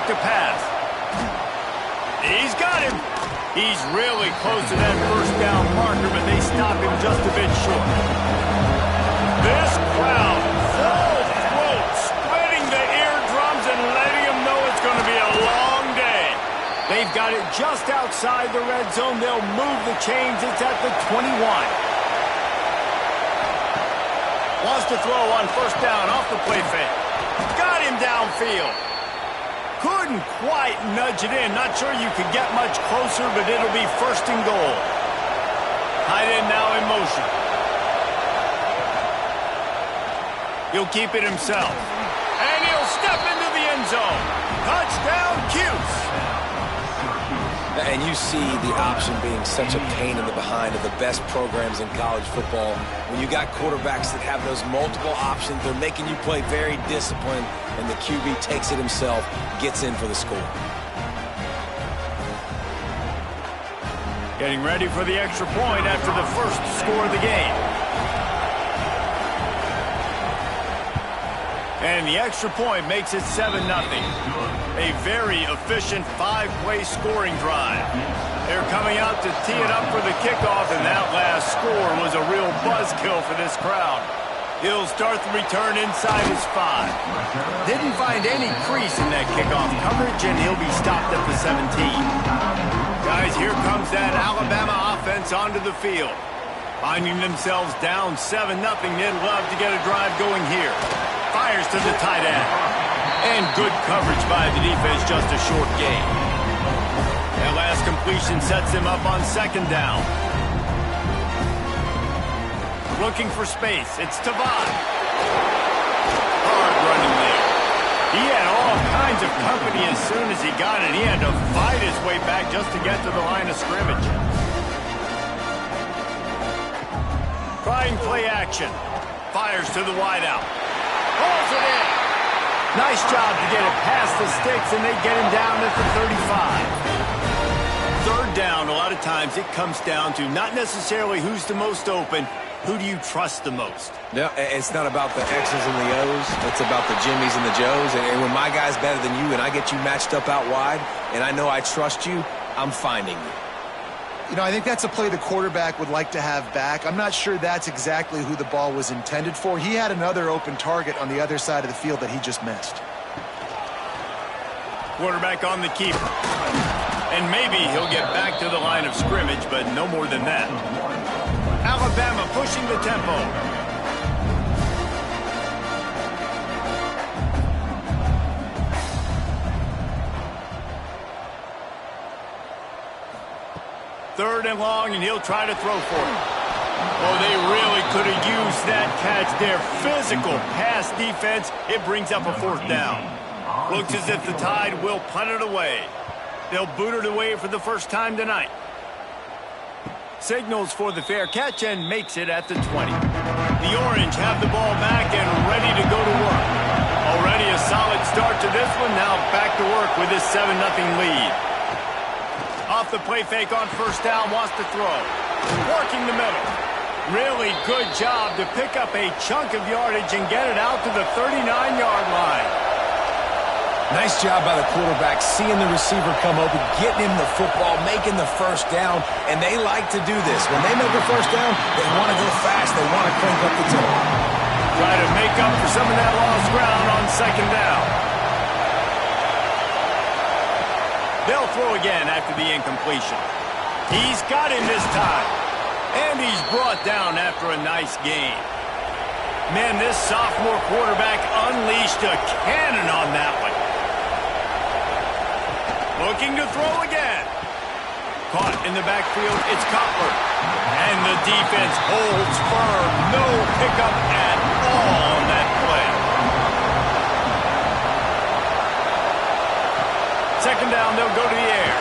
back to pass. He's got him. He's really close to that first down marker, but they stop him just a bit short. This crowd, full throat, splitting the eardrums and letting them know it's going to be a long day. They've got it just outside the red zone. They'll move the chains. It's at the 21. Wants to throw on first down off the play fake. Got him downfield. Couldn't quite nudge it in. Not sure you could get much closer, but it'll be first and goal. Tight end now in motion. He'll keep it himself. And he'll step into the end zone. Touchdown, Cuse. And you see the option being such a pain in the behind of the best programs in college football. When you got quarterbacks that have those multiple options, they're making you play very disciplined, and the QB takes it himself, gets in for the score. Getting ready for the extra point after the first score of the game. And the extra point makes it 7-0. A very efficient 5-play scoring drive. They're coming out to tee it up for the kickoff, and that last score was a real buzzkill for this crowd. He'll start the return inside his 5. Didn't find any crease in that kickoff coverage, and he'll be stopped at the 17. Guys, here comes that Alabama offense onto the field. Finding themselves down 7-0, they'd love to get a drive going here. Fires to the tight end. And good coverage by the defense, just a short gain. That last completion sets him up on second down. Looking for space. It's Tavon. Hard running there. He had all kinds of company as soon as he got it. He had to fight his way back just to get to the line of scrimmage. Trying play action. Fires to the wideout. Pulls it in. Nice job to get it past the sticks, and they get him down at the 35. Third down, a lot of times it comes down to not necessarily who's the most open, who do you trust the most? No, it's not about the X's and the O's. It's about the Jimmies and the Joes. And when my guy's better than you and I get you matched up out wide, and I know I trust you, I'm finding you. You know, I think that's a play the quarterback would like to have back. I'm not sure that's exactly who the ball was intended for. He had another open target on the other side of the field that he just missed. Quarterback on the keeper. And maybe he'll get back to the line of scrimmage, but no more than that. Alabama pushing the tempo. Third and long, and he'll try to throw for it. Oh, they really could have used that catch there. Physical pass defense. It brings up a fourth down. Looks as if the Tide will punt it away. They'll boot it away for the first time tonight. Signals for the fair catch and makes it at the 20. The Orange have the ball back and ready to go to work. Already a solid start to this one. Now back to work with this 7-0 lead. Off the play fake on first down, wants to throw. Working the middle. Really good job to pick up a chunk of yardage and get it out to the 39-yard line. Nice job by the quarterback, seeing the receiver come open, getting him the football, making the first down, and they like to do this. When they make a first down, they want to go fast. They want to crank up the tempo. Try to make up for some of that lost ground on second down. They'll throw again after the incompletion. He's got him this time. And he's brought down after a nice gain. Man, this sophomore quarterback unleashed a cannon on that one. Looking to throw again. Caught in the backfield, it's Cutler. And the defense holds firm. No pickup at all on that play. Second down, they'll go to the air.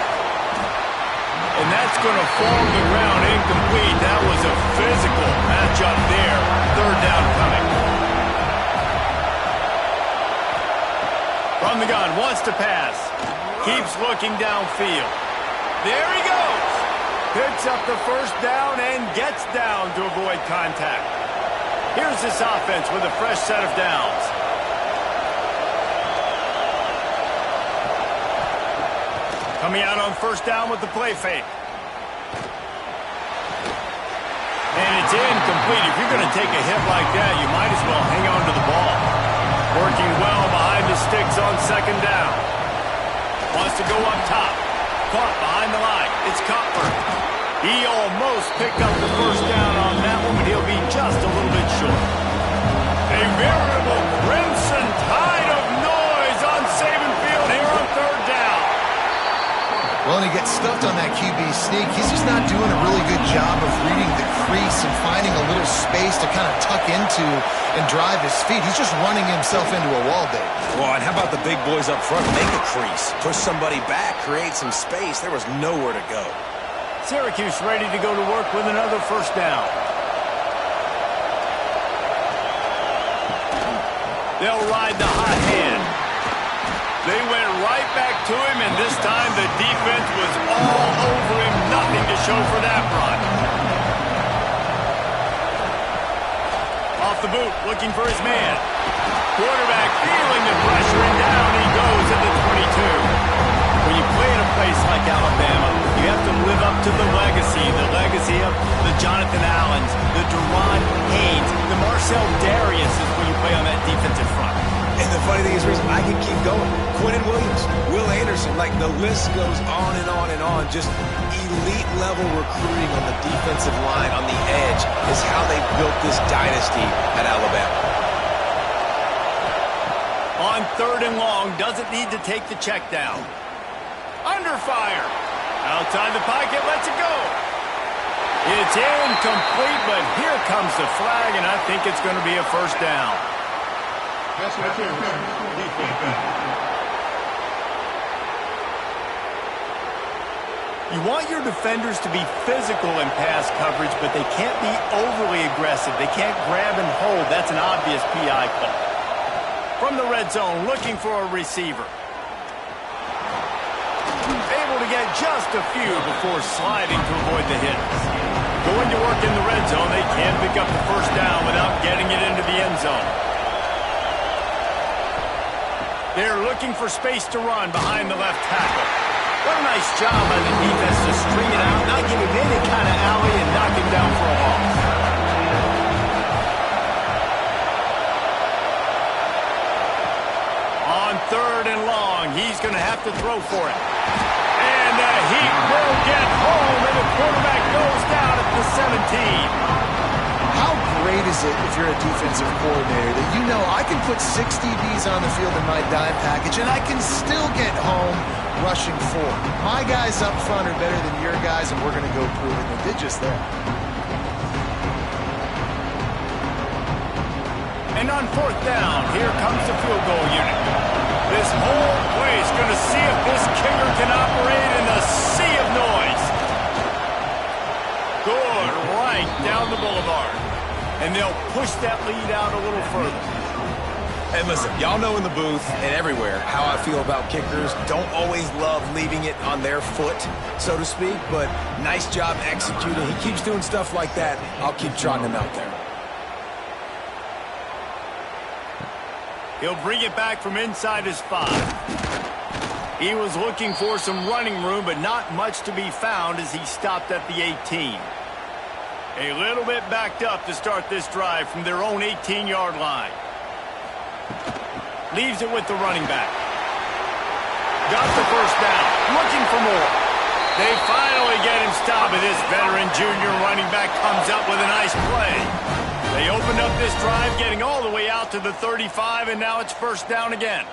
And that's going to fall to the ground incomplete. That was a physical matchup there. Third down coming. From the gun, wants to pass. Keeps looking downfield. There he goes. Picks up the first down and gets down to avoid contact. Here's this offense with a fresh set of downs. Coming out on first down with the play fake. And it's incomplete. If you're going to take a hit like that, you might as well hang on to the ball. Working well behind the sticks on second down. Wants to go up top. Caught behind the line. It's Cutler. He almost picked up the first down on that one, but he'll be just a little bit short. A veritable crimson tide of noise on Saban Field here on third down. Well, and he gets stuffed on that QB sneak. He's just not doing a really good job of reading the crease and finding a little space to kind of tuck into and drive his feet. He's just running himself into a wall there. Well, and how about the big boys up front? Make a crease. Push somebody back. Create some space. There was nowhere to go. Syracuse ready to go to work with another first down. They'll ride the hot hand. They went right back to him, and this time the defense was all over him. Nothing to show for that run. Off the boot, looking for his man. Quarterback feeling the pressure, and down he goes at the 22. When you play in a place like Alabama, you have to live up to the legacy of the Jonathan Allens, the Deron Haynes, the Marcel Darius is when you play on that defensive front. And the funny thing is, I can keep going. Quentin Williams, Will Anderson, like the list goes on and on and on. Just elite level recruiting on the defensive line, on the edge, is how they built this dynasty at Alabama. On third and long, doesn't need to take the check down. Under fire. Outside the pocket, lets it go. It's incomplete, but here comes the flag, and I think it's going to be a first down. You want your defenders to be physical in pass coverage, but they can't be overly aggressive. They can't grab and hold. That's an obvious PI call. From the red zone, looking for a receiver. Able to get just a few before sliding to avoid the hit. Going to work in the red zone, they can't pick up the first down without getting it into the end zone. They're looking for space to run behind the left tackle. What a nice job by the defense to string it out, not give him any kind of alley, and knock him down for a loss. On third and long, he's going to have to throw for it. And the heat will get home, and the quarterback goes down at the 17. How great is it if you're a defensive coordinator that you know I can put 6 DBs on the field in my dime package and I can still get home rushing 4. My guys up front are better than your guys, and we're going to go prove it. They did just that. And on fourth down, here comes the field goal unit. This whole place going to see if this kicker can operate in the sea of noise. Good, right down the boulevard. And they'll push that lead out a little further. And listen, y'all know in the booth and everywhere how I feel about kickers. Don't always love leaving it on their foot, so to speak, but nice job executing. He keeps doing stuff like that. I'll keep trotting him out there. He'll bring it back from inside his 5. He was looking for some running room, but not much to be found as he stopped at the 18. A little bit backed up to start this drive from their own 18-yard line. Leaves it with the running back. Got the first down. Looking for more. They finally get him stopped, and this veteran junior running back comes up with a nice play. They opened up this drive, getting all the way out to the 35, and now it's first down again.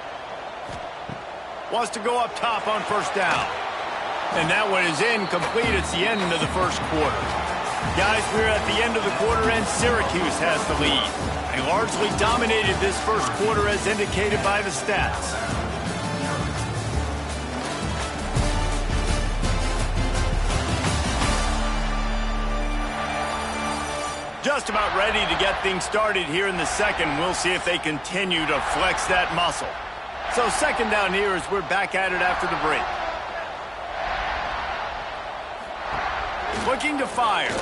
Wants to go up top on first down. And that one is incomplete. It's the end of the first quarter. Guys, we're at the end of the quarter, and Syracuse has the lead. They largely dominated this first quarter as indicated by the stats. Just about ready to get things started here in the second. We'll see if they continue to flex that muscle. So second down here as we're back at it after the break. Looking to fire.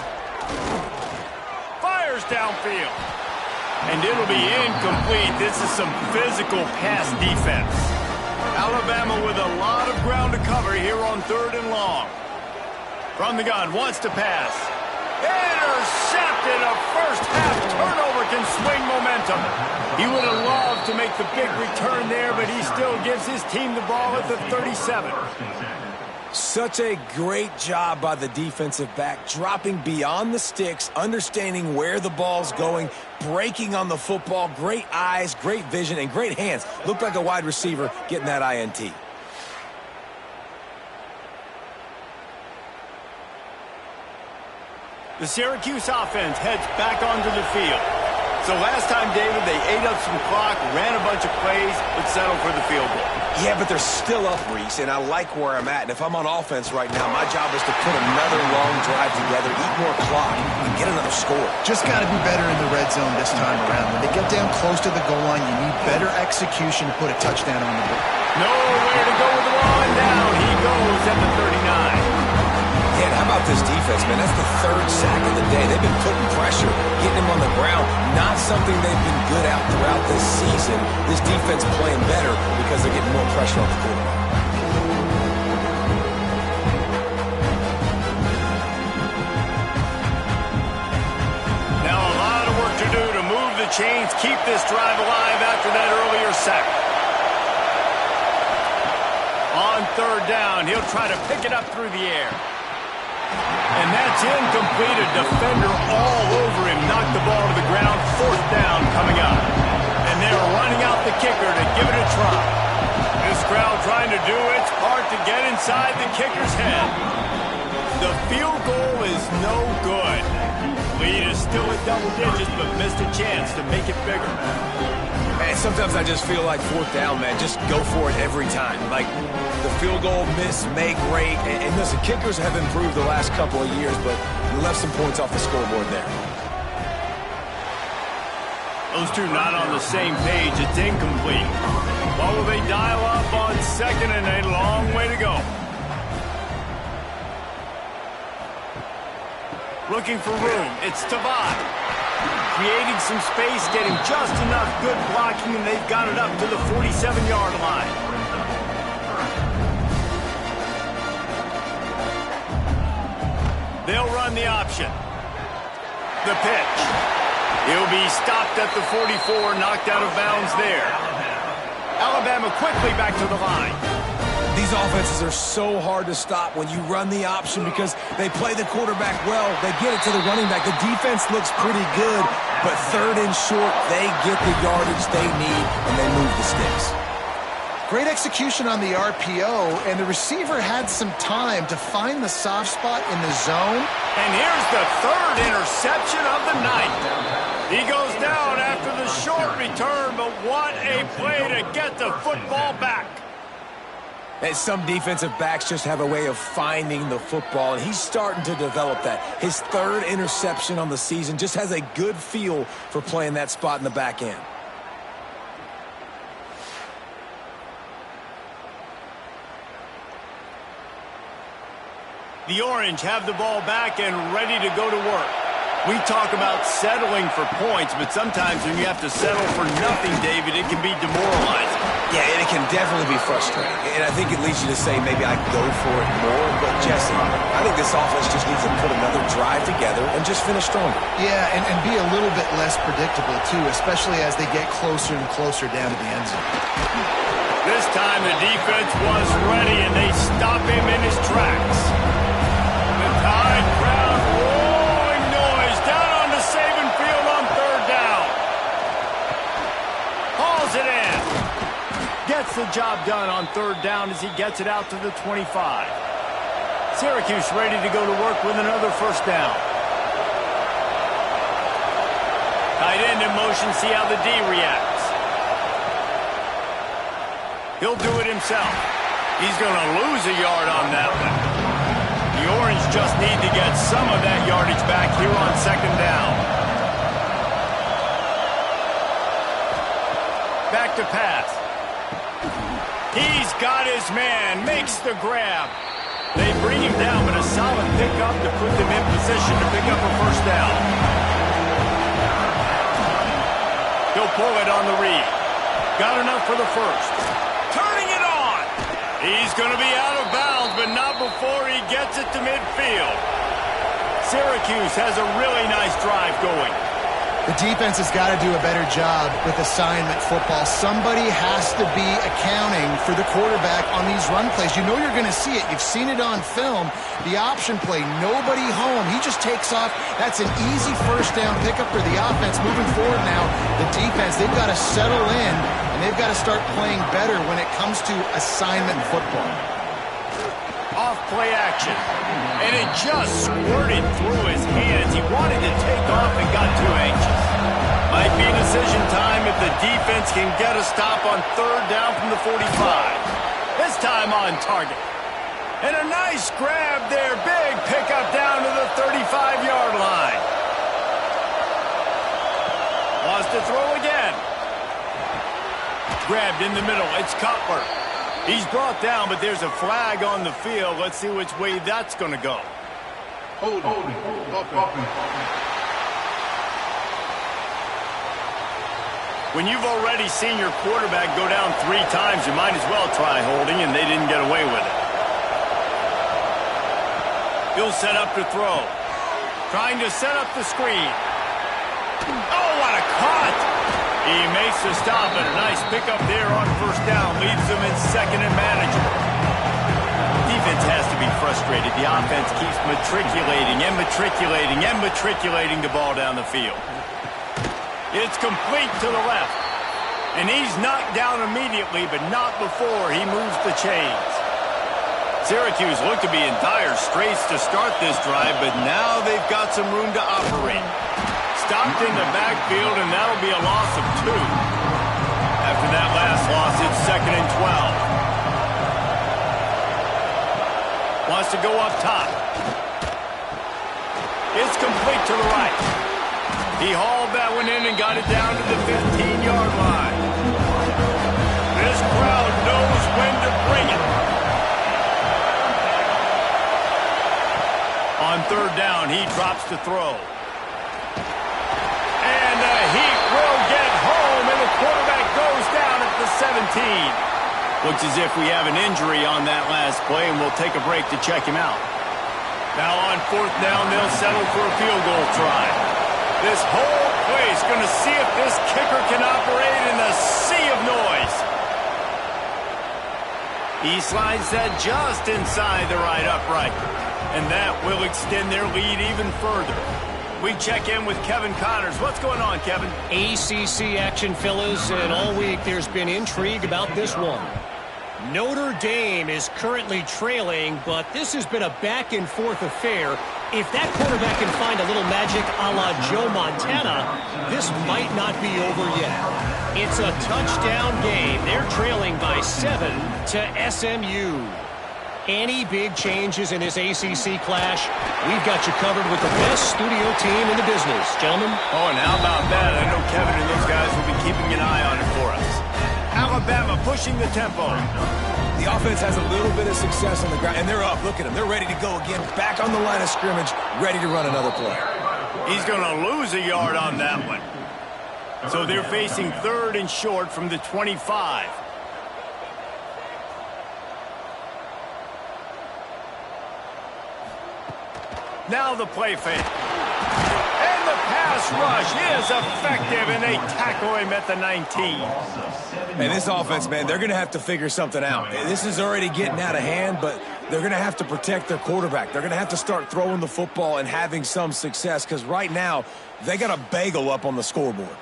Fires downfield. And it'll be incomplete. This is some physical pass defense. Alabama with a lot of ground to cover here on 3rd and long. From the gun, wants to pass. Intercepted. A first-half turnover can swing momentum. He would have loved to make the big return there, but he still gives his team the ball at the 37. Such a great job by the defensive back, dropping beyond the sticks, understanding where the ball's going, breaking on the football. Great eyes, great vision, and great hands. Looked like a wide receiver getting that INT. The Syracuse offense heads back onto the field. So last time, David, they ate up some clock, ran a bunch of plays, but settled for the field goal. Yeah, but they're still up, Reese, and I like where I'm at. And if I'm on offense right now, my job is to put another long drive together, eat more clock, and get another score. Just got to be better in the red zone this time around. When they get down close to the goal line, you need better execution to put a touchdown on the board. Nowhere to go with the ball, and down he goes at the 39. Yeah, how about this defense, man? That's the 3rd sack of the day. They've been putting pressure, getting him on the ground. Not something they've been good at throughout this season. This defense playing better because they're getting more pressure on the quarterback. Now a lot of work to do to move the chains, keep this drive alive after that earlier sack. On 3rd down, he'll try to pick it up through the air. And that's incomplete. A defender all over him. Knocked the ball to the ground. 4th down coming up. And they're running out the kicker to give it a try. This crowd trying to do its part to get inside the kicker's head. The field goal is no good. Lead is still at double digits, but missed a chance to make it bigger. Man, sometimes I just feel like 4th down, man. Just go for it every time. Like, the field goal miss, make great. And listen, kickers have improved the last couple of years, but you left some points off the scoreboard there. Those two not on the same page. It's incomplete. What will they dial up on 2nd and a long way to go? Looking for room. It's Tavad. Creating some space, getting just enough good blocking, and they've got it up to the 47-yard line. They'll run the option. The pitch. He'll be stopped at the 44, knocked out of bounds there. Alabama quickly back to the line. These offenses are so hard to stop when you run the option because they play the quarterback well. They get it to the running back. The defense looks pretty good, but 3rd and short, they get the yardage they need, and they move the sticks. Great execution on the RPO, and the receiver had some time to find the soft spot in the zone. And here's the 3rd interception of the night. He goes down after the short return, but what a play to get the football back. And some defensive backs just have a way of finding the football, and he's starting to develop that. His 3rd interception on the season, just has a good feel for playing that spot in the back end. The Orange have the ball back and ready to go to work. We talk about settling for points, but sometimes when you have to settle for nothing, David, it can be demoralizing. Yeah, and it can definitely be frustrating. And I think it leads you to say maybe I go for it more. But, Jesse, I think this offense just needs to put another drive together and just finish stronger. Yeah, and be a little bit less predictable, too, especially as they get closer and closer down to the end zone. This time the defense was ready, and they stop him in his tracks. The Tide crowd rolling noise down on the Saban field on 3rd down. Hauls it in. Gets the job done on 3rd down as he gets it out to the 25. Syracuse ready to go to work with another 1st down. Tight end in motion, see how the D reacts. He'll do it himself. He's going to lose a yard on that one. The Orange just need to get some of that yardage back here on 2nd down. Back to pass. He's got his man, makes the grab. They bring him down, but a solid pickup to put them in position to pick up a 1st down. He'll pull it on the read. Got enough for the 1st. turning it on. He's going to be out of bounds, but not before he gets it to midfield. Syracuse has a really nice drive going. The defense has got to do a better job with assignment football. Somebody has to be accounting for the quarterback on these run plays. You know you're going to see it. You've seen it on film. The option play, nobody home. He just takes off. That's an easy first down pickup for the offense. Moving forward now, the defense, they've got to settle in, and they've got to start playing better when it comes to assignment football. Off play action. And it just squirted through his hands. He wanted to take off and got too anxious. Might be decision time if the defense can get a stop on third down from the 45. This time on target. And a nice grab there. Big pickup down to the 35-yard line. Lost to throw again. Grabbed in the middle. It's Cutler. He's brought down, but there's a flag on the field. Let's see which way that's going to go. Hold. When you've already seen your quarterback go down 3 times, you might as well try holding, and they didn't get away with it. He'll set up to throw. Trying to set up the screen. Oh, what a cut! He makes the stop, and a nice pickup there on first down. Leaves them in second and manageable. Defense has to be frustrated. The offense keeps matriculating the ball down the field. It's complete to the left. And he's knocked down immediately, but not before he moves the chains. Syracuse looked to be in dire straits to start this drive, but now they've got some room to operate. Stopped in the backfield, and that'll be a loss of 2. After that last loss, it's second and 12. Wants to go up top. It's complete to the right. He hauled that one in and got it down to the 15-yard line. This crowd knows when to bring it. On third down, he drops to throw. And the Heat will get home, and the quarterback goes down at the 17. Looks as if we have an injury on that last play, and we'll take a break to check him out. Now on fourth down, they'll settle for a field goal try. This whole place going to see if this kicker can operate in the sea of noise. He slides that just inside the right upright, and that will extend their lead even further. We check in with Kevin Connors. What's going on, Kevin? ACC action, fellas, and all week there's been intrigue about this one. Notre Dame is currently trailing, but this has been a back-and-forth affair. If that quarterback can find a little magic a la Joe Montana, this might not be over yet. It's a touchdown game. They're trailing by 7 to SMU. Any big changes in this ACC clash, we've got you covered with the best studio team in the business, gentlemen. Oh, and how about that? I know Kevin and those guys will be keeping an eye on it for us. Alabama pushing the tempo. The offense has a little bit of success on the ground, and they're up. Look at them. They're ready to go again. Back on the line of scrimmage, ready to run another play. He's going to lose a yard on that one. So they're facing third and short from the 25. Now the play fake. And the pass rush is effective, and they tackle him at the 19. And this offense, man, they're going to have to figure something out. This is already getting out of hand, but they're going to have to protect their quarterback. They're going to have to start throwing the football and having some success, because right now they got a bagel up on the scoreboard.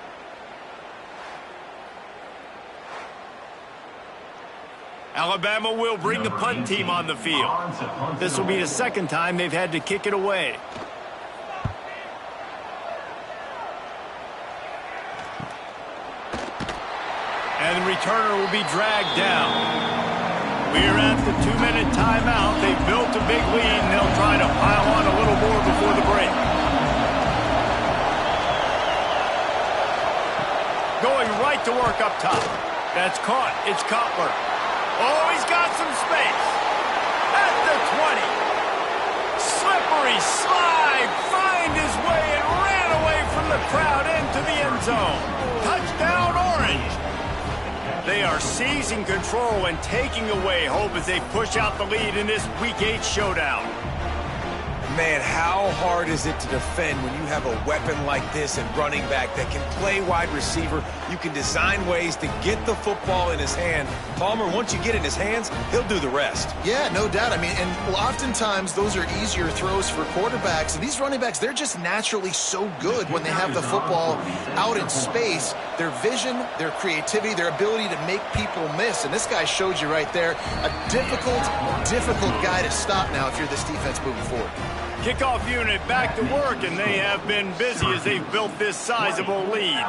Alabama will bring the punt team on the field. This will be the second time they've had to kick it away. And the returner will be dragged down. We're at the 2-minute timeout. They've built a big lead, and they'll try to pile on a little more before the break. Going right to work up top. That's caught. It's Cutler. Oh, he's got some space. At the 20. Slippery slide. Find his way and ran away from the crowd into the end zone. Touchdown, Orange. They are seizing control and taking away hope as they push out the lead in this Week 8 showdown. Man, how hard is it to defend when you have a weapon like this and running back that can play wide receiver? You can design ways to get the football in his hand. Palmer, once you get it in his hands, he'll do the rest. Yeah, no doubt. I mean, and oftentimes those are easier throws for quarterbacks. And these running backs, they're just naturally so good when they have the football out in space. Their vision, their creativity, their ability to make people miss. And this guy showed you right there, a difficult guy to stop now if you're this defense moving forward. Kickoff unit back to work, and they have been busy as they've built this sizable lead.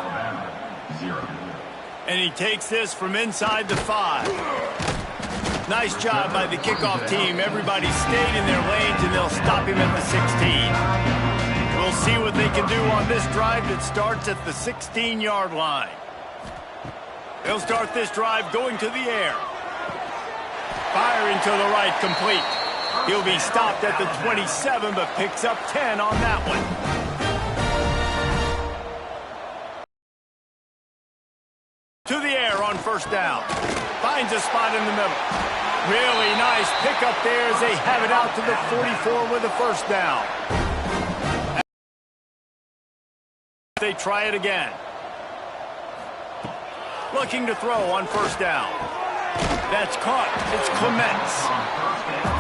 And he takes this from inside the 5. Nice job by the kickoff team. Everybody stayed in their lanes, and they'll stop him at the 16. We'll see what they can do on this drive that starts at the 16-yard line. They'll start this drive going to the air. Firing to the right, complete. He'll be stopped at the 27, but picks up 10 on that one. To the air on first down. Finds a spot in the middle. Really nice pickup there as they have it out to the 44 with a first down. They try it again. Looking to throw on first down. That's caught. It's Clements.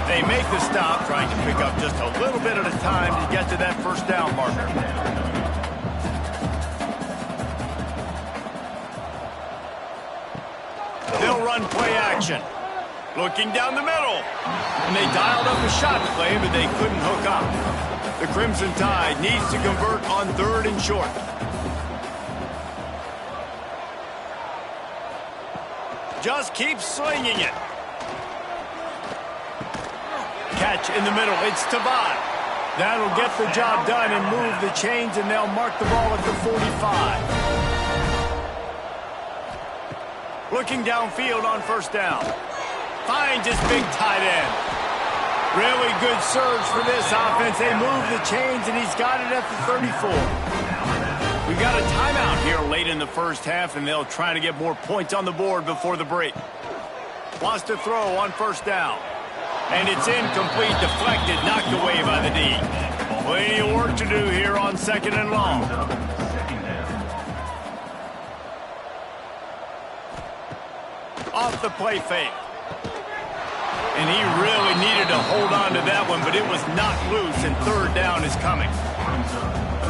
They make the stop, trying to pick up just a little bit at a time to get to that first down marker. They'll run play action. Looking down the middle. And they dialed up a shot play, but they couldn't hook up. The Crimson Tide needs to convert on 3rd and short. Just keep slinging it. Catch in the middle. It's Tavad. That'll get the job done and move the chains, and they'll mark the ball at the 45. Looking downfield on first down. Finds his big tight end. Really good surge for this offense. They move the chains, and he's got it at the 34. We got a timeout here late in the first half, and they'll try to get more points on the board before the break. Wants to throw on first down. And it's incomplete, deflected, knocked away by the D. Plenty of work to do here on 2nd and long. Off the play fake. And he really needed to hold on to that one, but it was knocked loose, and 3rd down is coming.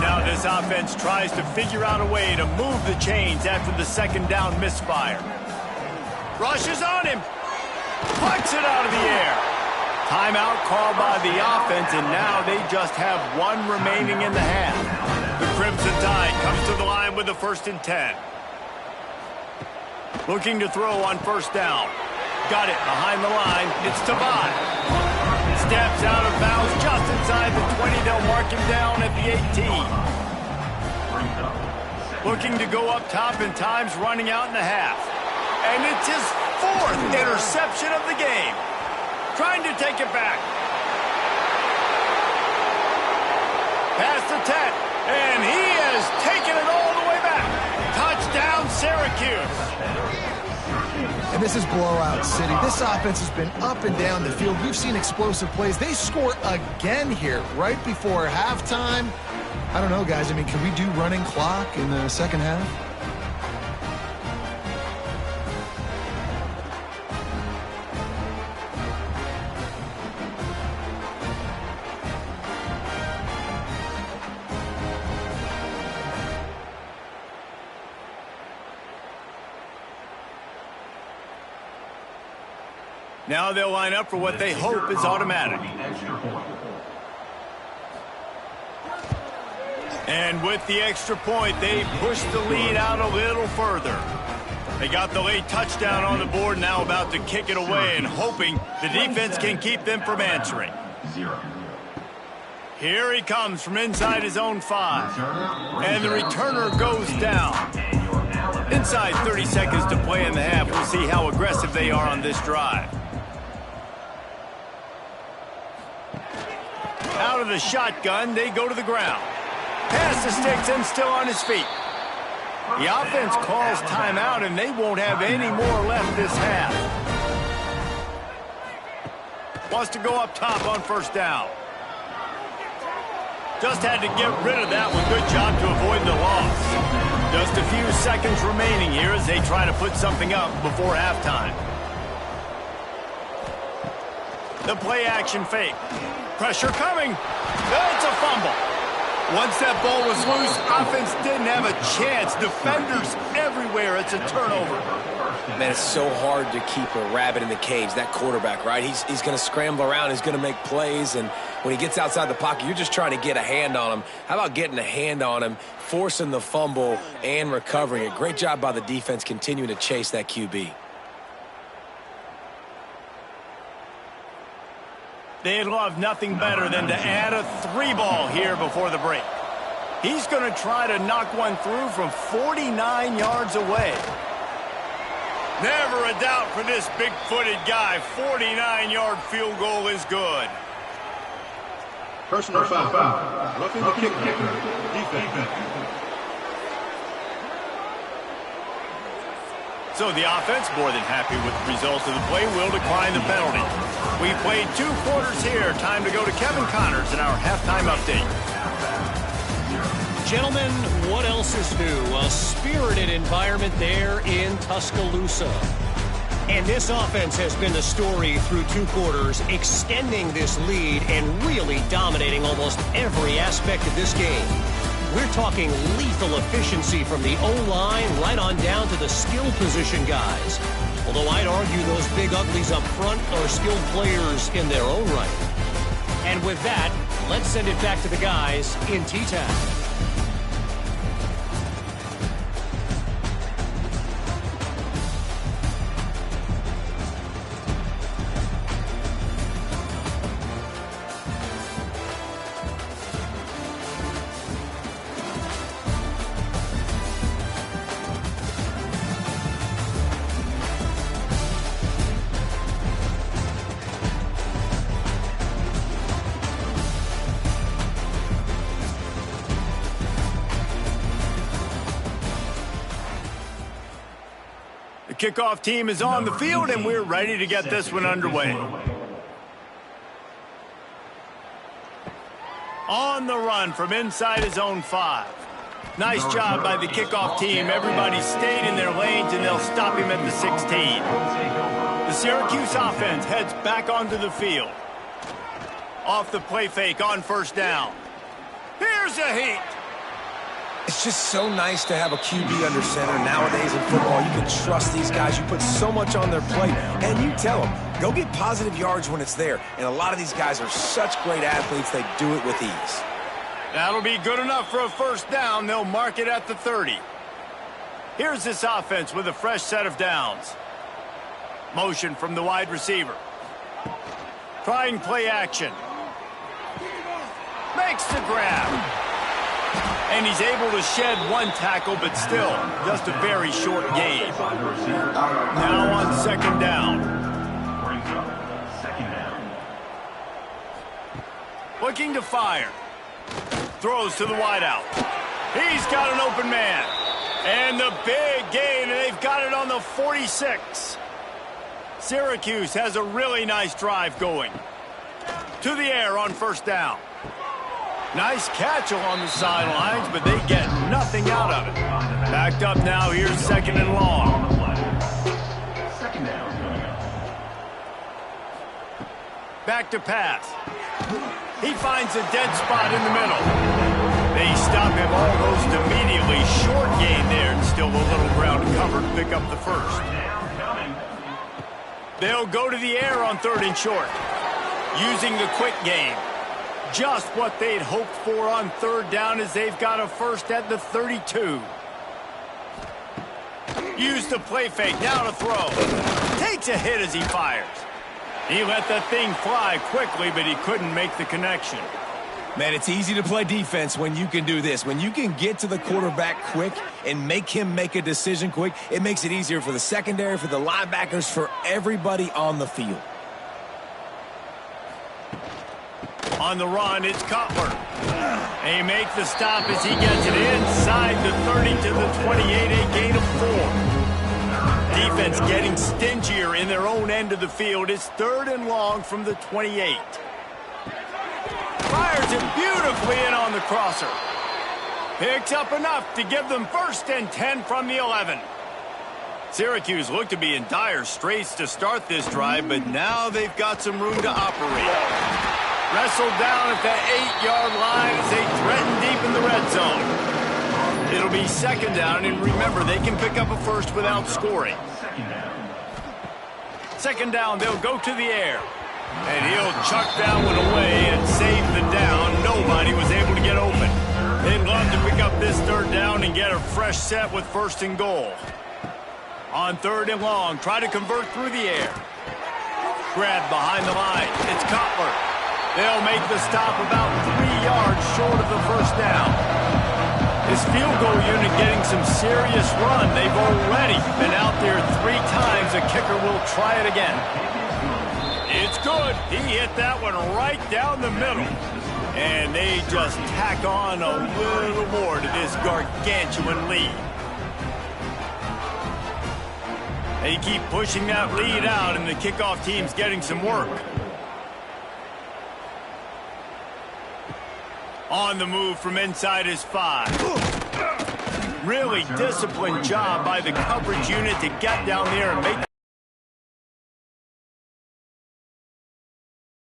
Now this offense tries to figure out a way to move the chains after the 2nd down misfire. Rushes on him. Pucks it out of the air. Timeout called by the offense, and now they just have 1 remaining in the half. The Crimson Tide comes to the line with a 1st and 10. Looking to throw on first down. Got it behind the line. It's Tavad. Steps out of bounds just inside the 20. They'll mark him down at the 18. Looking to go up top, and time's running out in the half. And it's his 4th interception of the game. Trying to take it back. Past the 10. And he has taken it all the way back. Touchdown, Syracuse. And this is blowout city. This offense has been up and down the field. We've seen explosive plays. They score again here right before halftime. I don't know, guys. I mean, can we do running clock in the second half? Now they'll line up for what they hope is automatic. And with the extra point, they push the lead out a little further. They got the late touchdown on the board, now about to kick it away and hoping the defense can keep them from answering. Here he comes from inside his own 5. And the returner goes down. Inside 30 seconds to play in the half. We'll see how aggressive they are on this drive. Out of the shotgun, they go to the ground. Past the sticks and still on his feet. The offense calls timeout, and they won't have any more left this half. Wants to go up top on first down. Just had to get rid of that one. Good job to avoid the loss. Just a few seconds remaining here as they try to put something up before halftime. The play action fake. Pressure coming. It's a fumble. Once that ball was loose, offense didn't have a chance. Defenders everywhere. It's a turnover. Man, it's so hard to keep a rabbit in the cage, that quarterback, right? He's going to scramble around. He's going to make plays, and when he gets outside the pocket, you're just trying to get a hand on him. How about getting a hand on him, forcing the fumble, and recovering it? Great job by the defense continuing to chase that QB. They'd love nothing better than to add a 3-ball here before the break. He's going to try to knock one through from 49 yards away. Never a doubt for this big-footed guy. 49-yard field goal is good. Personal foul. Roughing the kick. Defense. So the offense, more than happy with the result of the play, will decline the penalty. We played 2 quarters here. Time to go to Kevin Connors in our halftime update. Gentlemen, what else is new? A spirited environment there in Tuscaloosa. And this offense has been the story through 2 quarters, extending this lead and really dominating almost every aspect of this game. We're talking lethal efficiency from the O-line right on down to the skill position guys. Although I'd argue those big uglies up front are skilled players in their own right. And with that, let's send it back to the guys in T-Town. Kickoff team is on the field, and we're ready to get this one underway. On the run from inside his own 5. Nice job by the kickoff team. Everybody stayed in their lanes, and they'll stop him at the 16. The Syracuse offense heads back onto the field. Off the play fake on first down. Here's a heat. It's just so nice to have a QB under center. Nowadays in football, you can trust these guys. You put so much on their plate, and you tell them, go get positive yards when it's there. And a lot of these guys are such great athletes, they do it with ease. That'll be good enough for a first down. They'll mark it at the 30. Here's this offense with a fresh set of downs. Motion from the wide receiver. Trying play action. Makes the grab. And he's able to shed 1 tackle, but still, just a very short gain. Now on second down. Looking to fire. Throws to the wideout. He's got an open man. And the big gain, and they've got it on the 46. Syracuse has a really nice drive going. To the air on first down. Nice catch along the sidelines, but they get nothing out of it. Backed up now, here's second and long. Back to pass. He finds a dead spot in the middle. They stop him almost immediately. Short gain there, and still a little ground to cover to pick up the first. They'll go to the air on 3rd and short. Using the quick game. Just what they'd hoped for on 3rd down as they've got a first at the 32. Use the play fake, now to throw. Takes a hit as he fires. He let that thing fly quickly, but he couldn't make the connection. Man, it's easy to play defense when you can do this. When you can get to the quarterback quick and make him make a decision quick, it makes it easier for the secondary, for the linebackers, for everybody on the field. On the run, it's Cutler. And he makes the stop as he gets it inside the 30 to the 28, a gain of 4. Defense getting stingier in their own end of the field. It's 3rd and long from the 28. Fires it beautifully in on the crosser. Picks up enough to give them 1st and 10 from the 11. Syracuse looked to be in dire straits to start this drive, but now they've got some room to operate. Wrestled down at the 8-yard line as they threaten deep in the red zone. It'll be 2nd down, and remember, they can pick up a first without scoring. 2nd down, they'll go to the air. And he'll chuck that one away and save the down. Nobody was able to get open. They'd love to pick up this 3rd down and get a fresh set with 1st and goal. On 3rd and long, try to convert through the air. Grab behind the line. It's Cutler. They'll make the stop about 3 yards short of the 1st down. This field goal unit getting some serious run. They've already been out there 3 times. A kicker will try it again. It's good. He hit that one right down the middle. And they just tack on a little more to this gargantuan lead. They keep pushing that lead out, and the kickoff team's getting some work. On the move from inside his 5. Really disciplined job by the coverage unit to get down there and make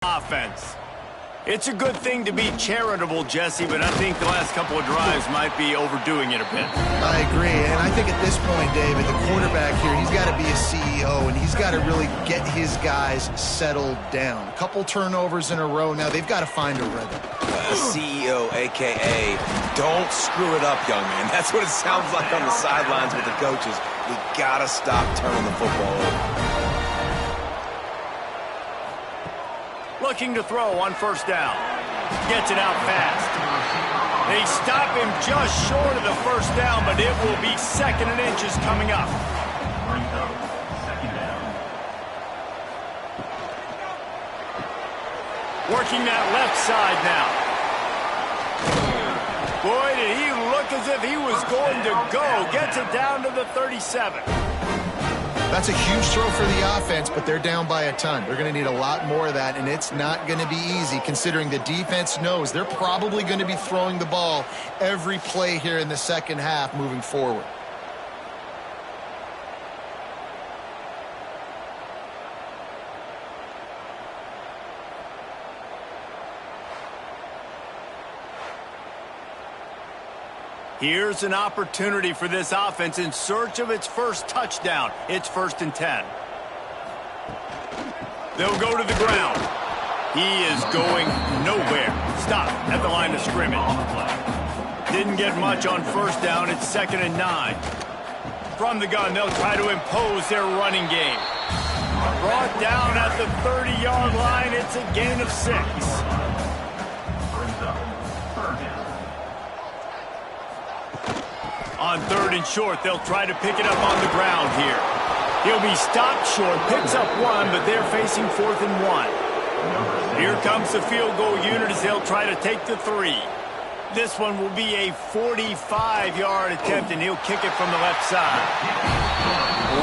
offense. It's a good thing to be charitable, Jesse, but I think the last couple of drives might be overdoing it a bit. I agree, and I think at this point, David, the quarterback here, he's got to be a CEO, and he's got to really get his guys settled down. A couple turnovers in a row. Now they've got to find a rhythm. CEO, a.k.a. don't screw it up, young man. That's what it sounds like on the sidelines with the coaches. We got to stop turning the football over. Looking to throw on 1st down. Gets it out fast. They stop him just short of the 1st down, but it will be 2nd and inches coming up. Working that left side now. Boy, did he look as if he was going to go. Gets it down to the 37. That's a huge throw for the offense, but they're down by a ton. They're going to need a lot more of that, and it's not going to be easy considering the defense knows they're probably going to be throwing the ball every play here in the 2nd half moving forward. Here's an opportunity for this offense in search of its 1st touchdown. It's 1st and 10. They'll go to the ground. He is going nowhere. Stop at the line of scrimmage. Didn't get much on 1st down. It's 2nd and 9. From the gun, they'll try to impose their running game. Brought down at the 30-yard line. It's a gain of 6. On 3rd and short, they'll try to pick it up on the ground here. He'll be stopped short, picks up 1, but they're facing 4th and 1. Here comes the field goal unit as they'll try to take the 3. This one will be a 45-yard attempt, and he'll kick it from the left side.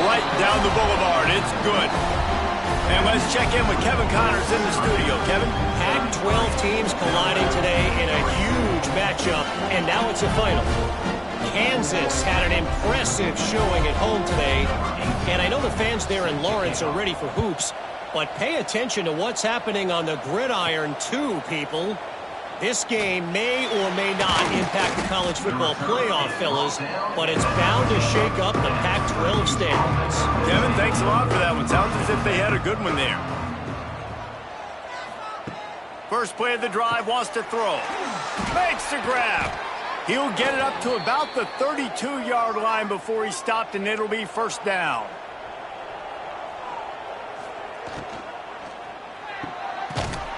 Right down the boulevard. It's good. And let's check in with Kevin Connors in the studio. Kevin? Pac-12 teams colliding today in a huge matchup, and now it's a final. Kansas had an impressive showing at home today, and I know the fans there in Lawrence are ready for hoops, but pay attention to what's happening on the gridiron too, people. This game may or may not impact the college football playoff, fellas, but it's bound to shake up the Pac-12 standings. Kevin, thanks a lot for that one. Sounds as if they had a good one there. First play of the drive, wants to throw. Makes the grab. He'll get it up to about the 32-yard line before he stopped, and it'll be 1st down.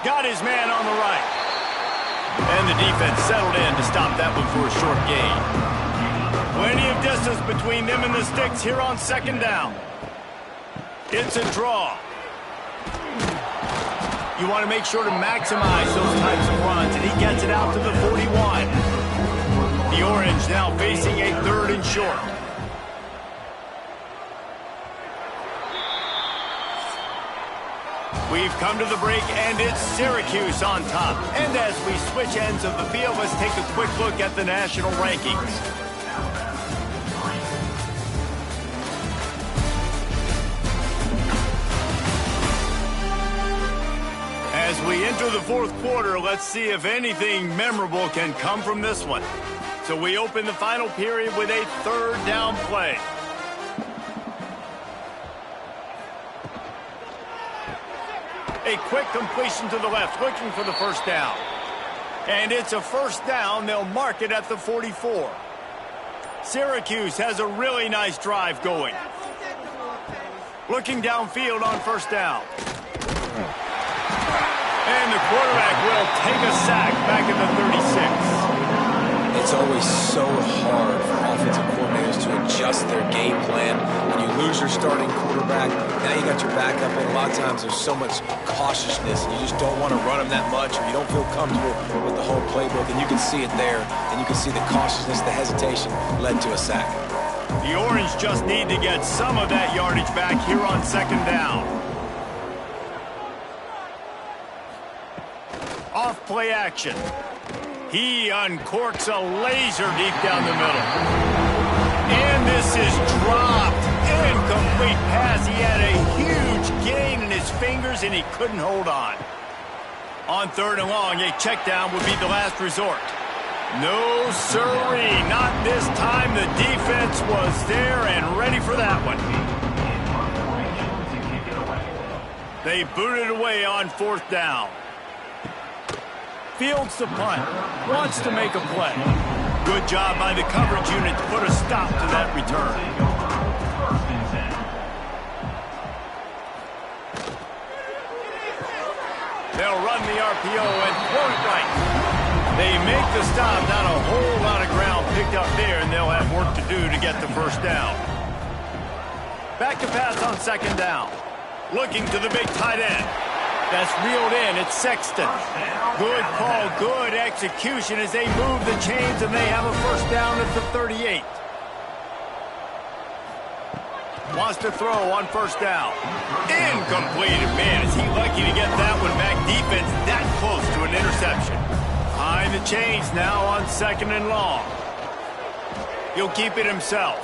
Got his man on the right. And the defense settled in to stop that one for a short gain. Plenty of distance between them and the sticks here on 2nd down. It's a draw. You want to make sure to maximize those types of runs, and he gets it out to the 41. The Orange now facing a 3rd and short. We've come to the break, and it's Syracuse on top. And as we switch ends of the field, let's take a quick look at the national rankings. As we enter the 4th quarter, let's see if anything memorable can come from this one. So we open the final period with a 3rd down play. A quick completion to the left, looking for the 1st down. And it's a 1st down. They'll mark it at the 44. Syracuse has a really nice drive going. Looking downfield on 1st down. And the quarterback will take a sack back at the 36. It's always so hard for offensive coordinators to adjust their game plan. When you lose your starting quarterback, now you got your backup, and a lot of times there's so much cautiousness, and you just don't want to run them that much, or you don't feel comfortable with the whole playbook, and you can see it there, and you can see the cautiousness, the hesitation led to a sack. The Orange just need to get some of that yardage back here on 2nd down. Off play action. He uncorks a laser deep down the middle. And this is dropped. Incomplete pass. He had a huge gain in his fingers, and he couldn't hold on. On 3rd and long, a check down would be the last resort. No sirree. Not this time. The defense was there and ready for that one. They booted away on 4th down. Fields the punt. Wants to make a play. Good job by the coverage unit to put a stop to that return. They'll run the RPO and throw it right. They make the stop. Not a whole lot of ground picked up there, and they'll have work to do to get the 1st down. Back to pass on 2nd down. Looking to the big tight end. That's reeled in. It's Sexton. Good call, good execution as they move the chains, and they have a 1st down at the 38. Wants to throw on 1st down. Incomplete. Man, is he lucky to get that one back. Defense that close to an interception. Behind the chains now on 2nd and long. He'll keep it himself.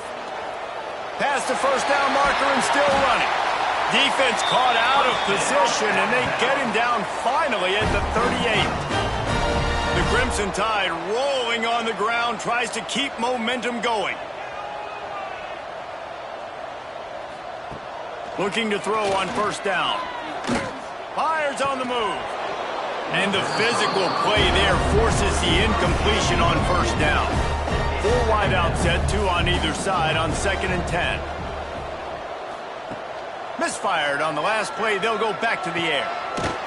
Past the 1st down marker and still running. Defense caught out of position, and they get him down finally at the 38. The Crimson Tide rolling on the ground, tries to keep momentum going. Looking to throw on 1st down. Fires on the move. And the physical play there forces the incompletion on 1st down. 4 wide out set, 2 on either side on 2nd and 10. Misfired on the last play. They'll go back to the air.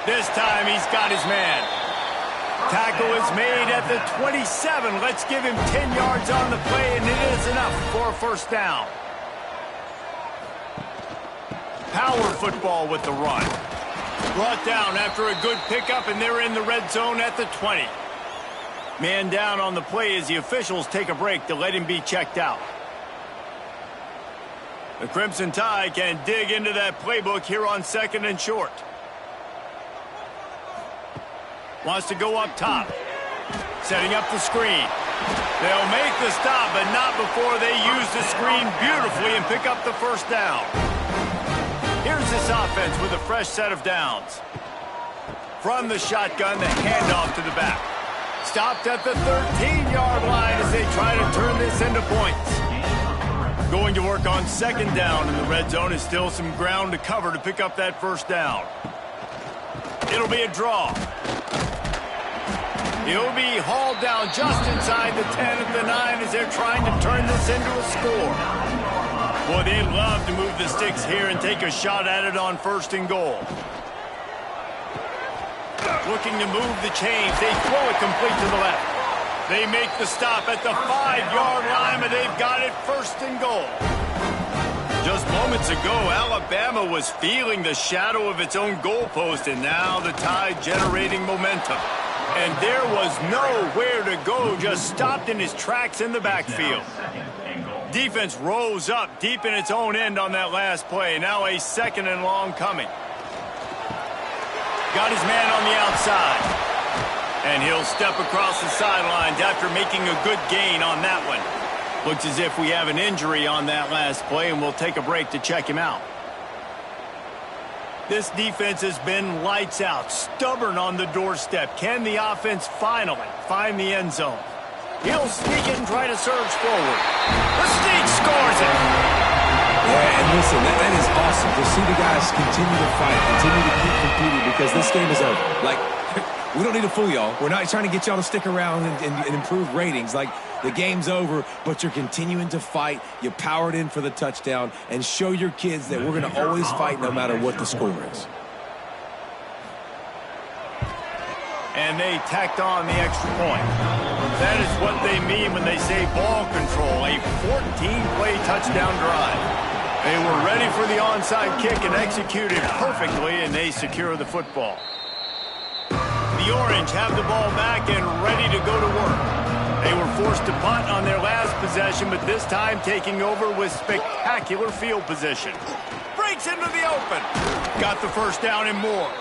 This time he's got his man. Tackle is made at the 27. Let's give him 10 yards on the play, and it is enough for a 1st down. Power football with the run. Brought down after a good pickup, and they're in the red zone at the 20. Man down on the play as the officials take a break to let him be checked out. The Crimson Tide can dig into that playbook here on 2nd and short. Wants to go up top. Setting up the screen. They'll make the stop, but not before they use the screen beautifully and pick up the 1st down. Here's this offense with a fresh set of downs. From the shotgun, the handoff to the back. Stopped at the 13-yard line as they try to turn this into points. Going to work on 2nd down in the red zone. Is still some ground to cover to pick up that 1st down. It'll be a draw. He'll be hauled down just inside the 10 at the 9 as they're trying to turn this into a score. Boy, they'd love to move the sticks here and take a shot at it on 1st and goal. Looking to move the chains. They throw it complete to the left. They make the stop at the 5-yard line, but they've got it 1st and goal. just moments ago, Alabama was feeling the shadow of its own goalpost, and now the Tide generating momentum. And there was nowhere to go, just stopped in his tracks in the backfield. Defense rose up deep in its own end on that last play. Now a 2nd and long coming. Got his man on the outside. And he'll step across the sidelines after making a good gain on that one. Looks as if we have an injury on that last play, and we'll take a break to check him out. This defense has been lights out, stubborn on the doorstep. Can the offense finally find the end zone? He'll sneak it and try to surge forward. The sneak scores it. Yeah, and listen, that is awesome to see the guys continue to fight, continue to keep competing, because this game is over. Like, we don't need to fool y'all. We're not trying to get y'all to stick around and improve ratings. Like, the game's over, but you're continuing to fight. You powered in for the touchdown, and show your kids that we're going to always fight no matter what the score is. And they tacked on the extra point. That is what they mean when they say ball control, a 14-play touchdown drive. They were ready for the onside kick and executed perfectly, and they secure the football. The Orange have the ball back and ready to go to work. They were forced to punt on their last possession, but this time taking over with spectacular field position. Breaks into the open. Got the first down and more.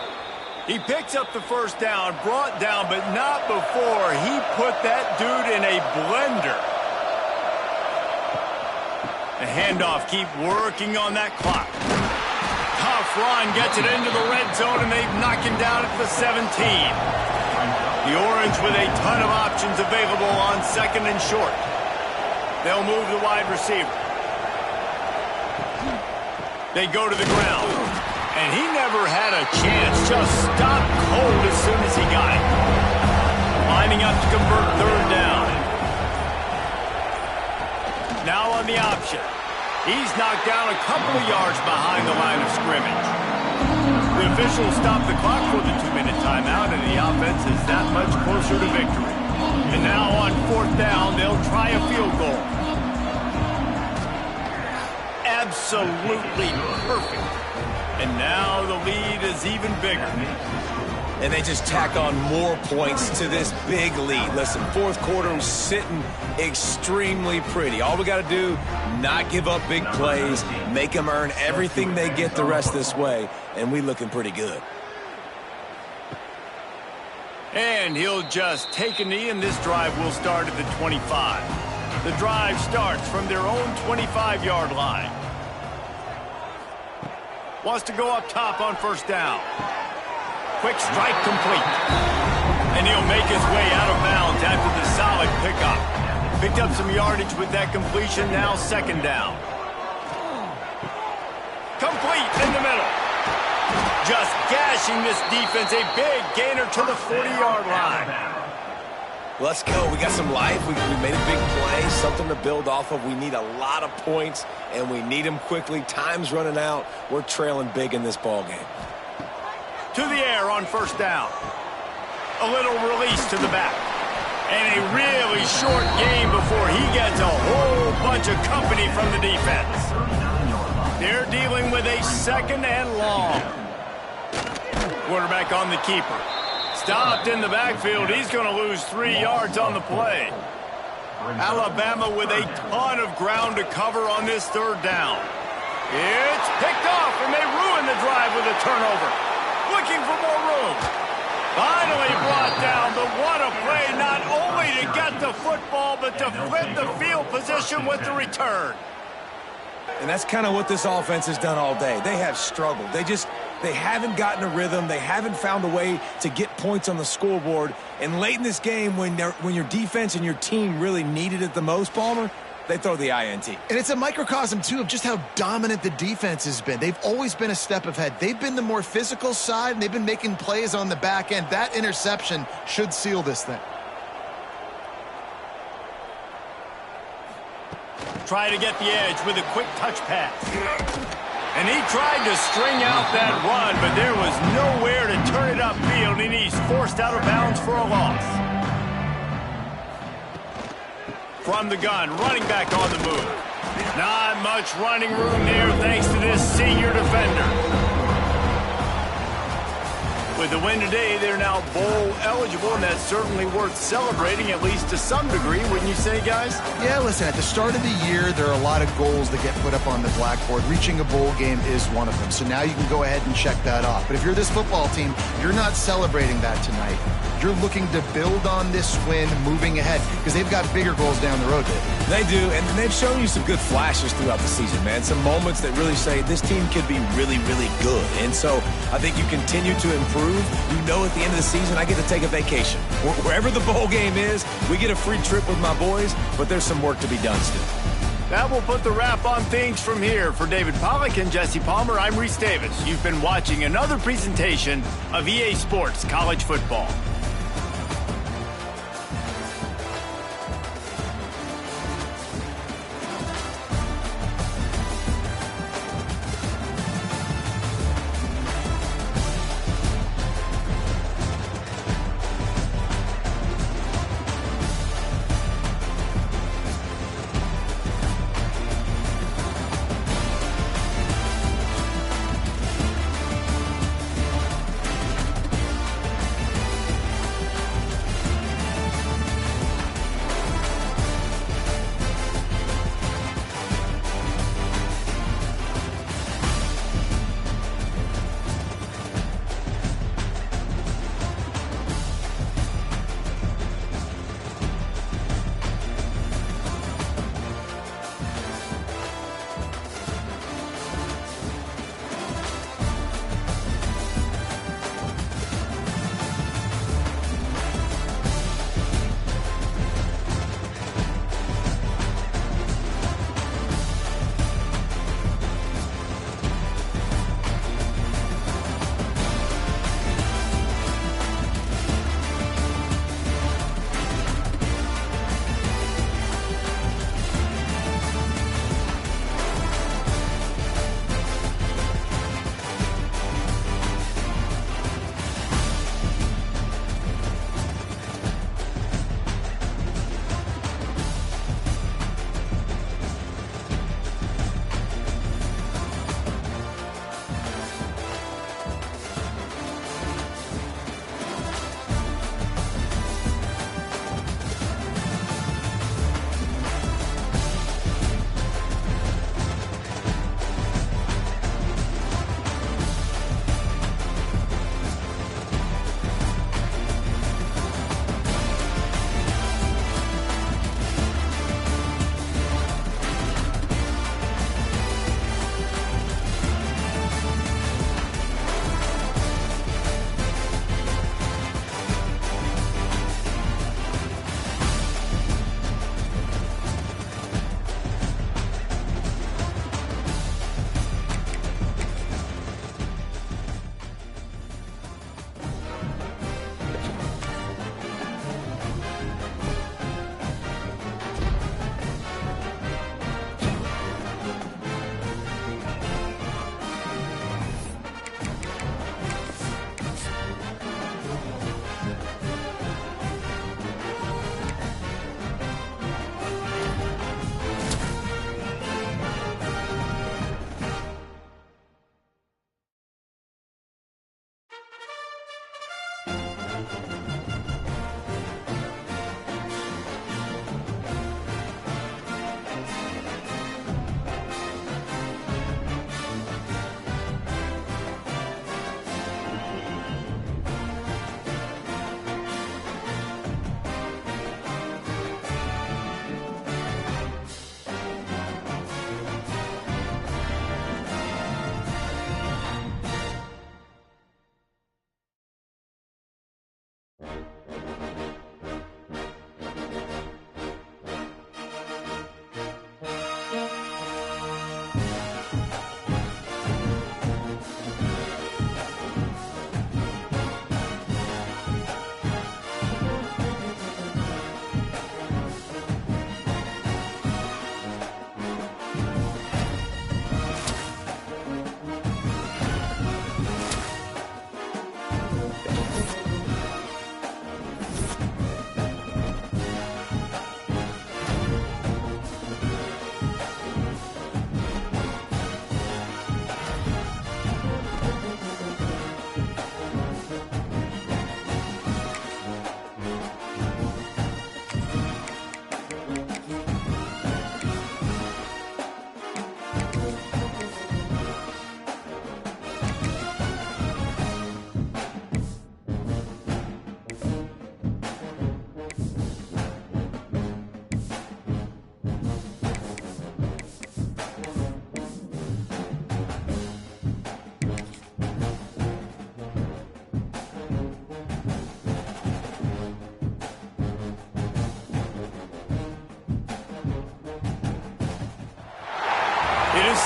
He picks up the first down, brought down, but not before he put that dude in a blender. The handoff, keep working on that clock. Tough run, gets it into the red zone, and they've knocked him down at the 17. The Orange with a ton of options available on 2nd and short. They'll move the wide receiver. They go to the ground. And he never had a chance, just stopped cold as soon as he got it. Lining up to convert 3rd down. Now on the option. He's knocked down a couple of yards behind the line of scrimmage. The officials stop the clock for the 2-minute timeout, and the offense is that much closer to victory. And now on 4th down, they'll try a field goal. Absolutely perfect. And now the lead is even bigger. And they just tack on more points to this big lead. Listen, 4th quarter was sitting extremely pretty. All we got to do, not give up big plays, make them earn everything they get the rest this way, and we looking pretty good. And he'll just take a knee, and this drive will start at the 25. The drive starts from their own 25-yard line. Wants to go up top on 1st down. Quick strike complete. And he'll make his way out of bounds after the solid pickup. Picked up some yardage with that completion, now 2nd down. Complete in the middle. Just gashing this defense, a big gainer to the 40-yard line. Let's go. We got some life. We made a big play, something to build off of. We need a lot of points, and we need them quickly. Time's running out. We're trailing big in this ball game. To the air on 1st down. A little release to the back. And a really short game before he gets a whole bunch of company from the defense. They're dealing with a 2nd and long. Quarterback on the keeper. Stopped in the backfield. He's going to lose 3 yards on the play. Alabama with a ton of ground to cover on this 3rd down. It's picked off, and they ruin the drive with a turnover. Looking for more room. Finally brought down, but what a play, not only to get the football, but to flip the field position with the return. And that's kind of what this offense has done all day. They have struggled. They haven't gotten a rhythm. They haven't found a way to get points on the scoreboard. And late in this game, when your defense and your team really needed it the most, Palmer, they throw the INT. And it's a microcosm, too, of just how dominant the defense has been. They've always been a step ahead. They've been the more physical side, and they've been making plays on the back end. That interception should seal this thing. Try to get the edge with a quick touch pass. And he tried to string out that run, but there was nowhere to turn it upfield, and he's forced out of bounds for a loss. From the gun, running back on the move. Not much running room there thanks to this senior defender. With the win today, they're now bowl eligible, and that's certainly worth celebrating, at least to some degree, wouldn't you say, guys? Yeah, listen, at the start of the year, there are a lot of goals that get put up on the blackboard. Reaching a bowl game is one of them, so now you can go ahead and check that off. But if you're this football team, you're not celebrating that tonight. You're looking to build on this win moving ahead because they've got bigger goals down the road, David. They do, and they've shown you some good flashes throughout the season, man. Some moments that really say this team could be really, really good. And so I think you continue to improve. You know at the end of the season, I get to take a vacation. Wherever the bowl game is, we get a free trip with my boys, but there's some work to be done still. That will put the wrap on things from here. For David Pollack and Jesse Palmer, I'm Reese Davis. You've been watching another presentation of EA Sports College Football.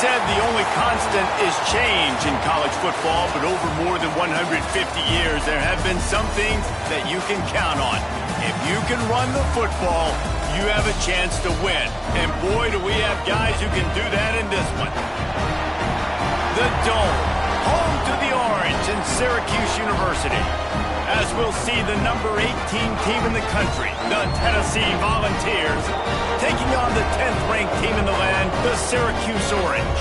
said the only constant is change in college football, but over more than 150 years, there have been some things that you can count on. If you can run the football, you have a chance to win. And boy, do we have guys who can do that in this one. The Dome, home to the Orange and Syracuse University. As we'll see the number 18 team in the country, the Tennessee Volunteers, taking on the 10th-ranked team in the land, the Syracuse Orange.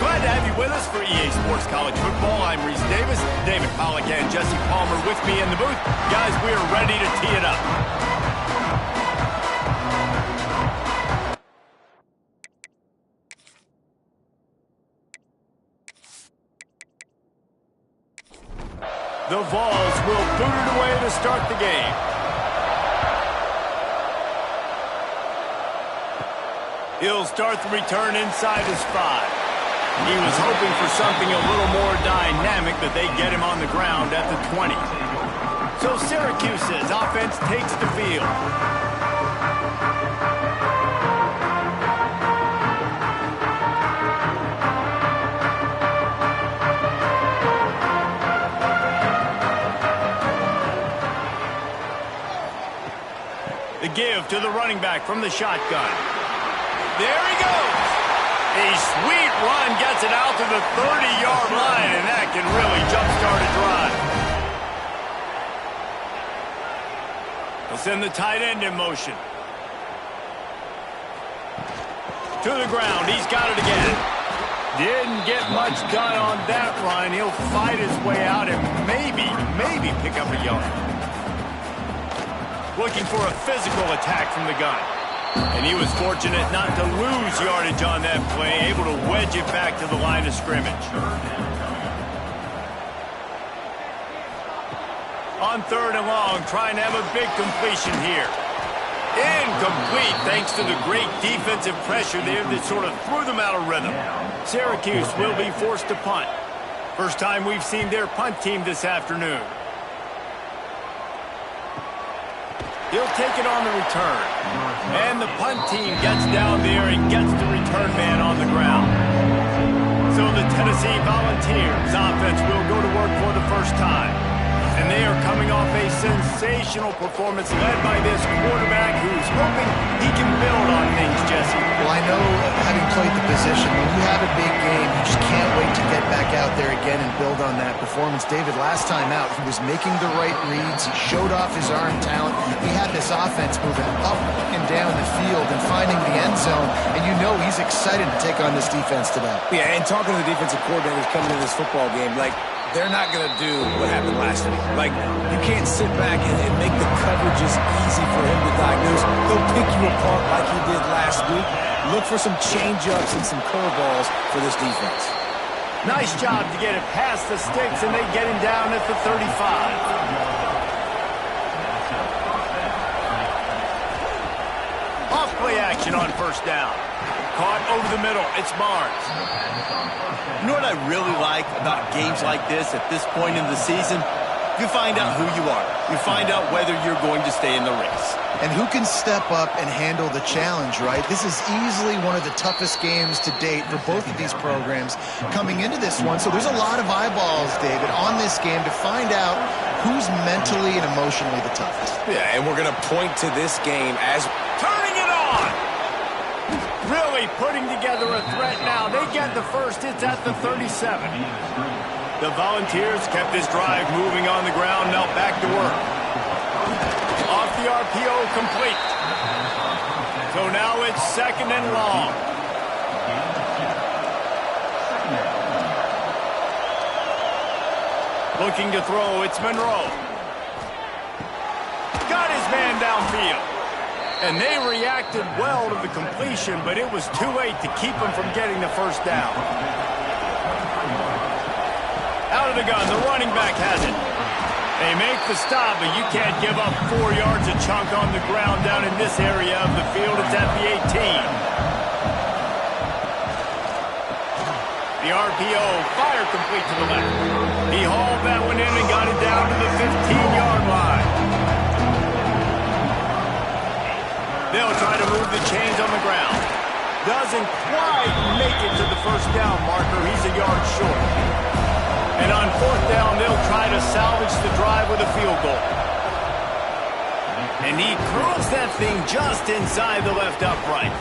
Glad to have you with us for EA Sports College Football. I'm Reese Davis, David Pollack and Jesse Palmer with me in the booth. Guys, we are ready to tee it up. The Vols will boot it away to start the game. He'll start the return inside his 5. He was hoping for something a little more dynamic, but they get him on the ground at the 20. So Syracuse's offense takes the field. The give to the running back from the shotgun. There he goes. A sweet run gets it out to the 30-yard line, and that can really jumpstart a drive. We'll send the tight end in motion. To the ground. He's got it again. Didn't get much done on that run. He'll fight his way out and maybe pick up a yard. Looking for a physical attack from the gun. And he was fortunate not to lose yardage on that play, able to wedge it back to the line of scrimmage. On 3rd and long, trying to have a big completion here. Incomplete thanks to the great defensive pressure there that sort of threw them out of rhythm. Syracuse will be forced to punt. First time we've seen their punt team this afternoon. He'll take it on the return. And the punt team gets down there and gets the return man on the ground. So the Tennessee Volunteers offense will go to work for the first time. And they are coming off a sensational performance led by this quarterback who's hoping he can build on things, Jesse. Well, I know, having played the position, when you have a big game, you just can't wait to get back out there again and build on that performance. David, last time out, he was making the right reads. He showed off his arm talent. He had this offense moving up and down the field and finding the end zone. And you know he's excited to take on this defense today. Yeah, and talking to the defensive coordinators coming into this football game, like, they're not going to do what happened last week. Like, you can't sit back and make the coverages easy for him to diagnose. They'll pick you apart like he did last week. Look for some change-ups and some curveballs for this defense. Nice job to get it past the sticks, and they get him down at the 35. Off play action on 1st down. Caught over the middle. It's Barnes. You know what I really like about games like this at this point in the season? You find out who you are. You find out whether you're going to stay in the race. And who can step up and handle the challenge, right? This is easily one of the toughest games to date for both of these programs coming into this one. So there's a lot of eyeballs, David, on this game to find out who's mentally and emotionally the toughest. Yeah, and we're going to point to this game as Turning it on! Really putting together a threat now. They get the first. It's at the 37. The Volunteers kept this drive moving on the ground. Now back to work. Off the RPO, complete. So now it's 2nd and long. Looking to throw. It's Monroe. Got his man downfield. And they reacted well to the completion, but it was too late to keep them from getting the first down. Out of the gun, the running back has it. They make the stop, but you can't give up 4 yards a chunk on the ground down in this area of the field. It's at the 18. The RPO, fire complete to the left. He hauled that one in and got it down to the 15-yard line. They'll try to move the chains on the ground. Doesn't quite make it to the first down marker. He's a yard short. And on fourth down, they'll try to salvage the drive with a field goal. And he curls that thing just inside the left upright.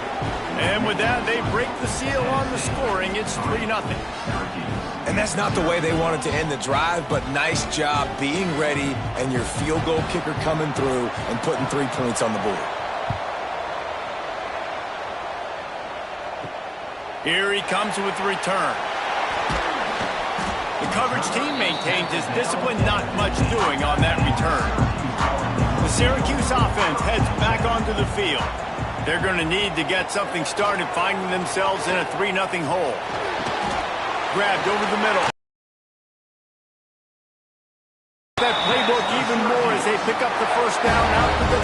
And with that, they break the seal on the scoring. It's 3-0. And that's not the way they wanted to end the drive, but nice job being ready and your field goal kicker coming through and putting 3 points on the board. Here he comes with the return. The coverage team maintains his discipline, not much doing on that return. The Syracuse offense heads back onto the field. They're going to need to get something started, finding themselves in a 3-0 hole. Grabbed over the middle. That playbook even more as they pick up the first down out to the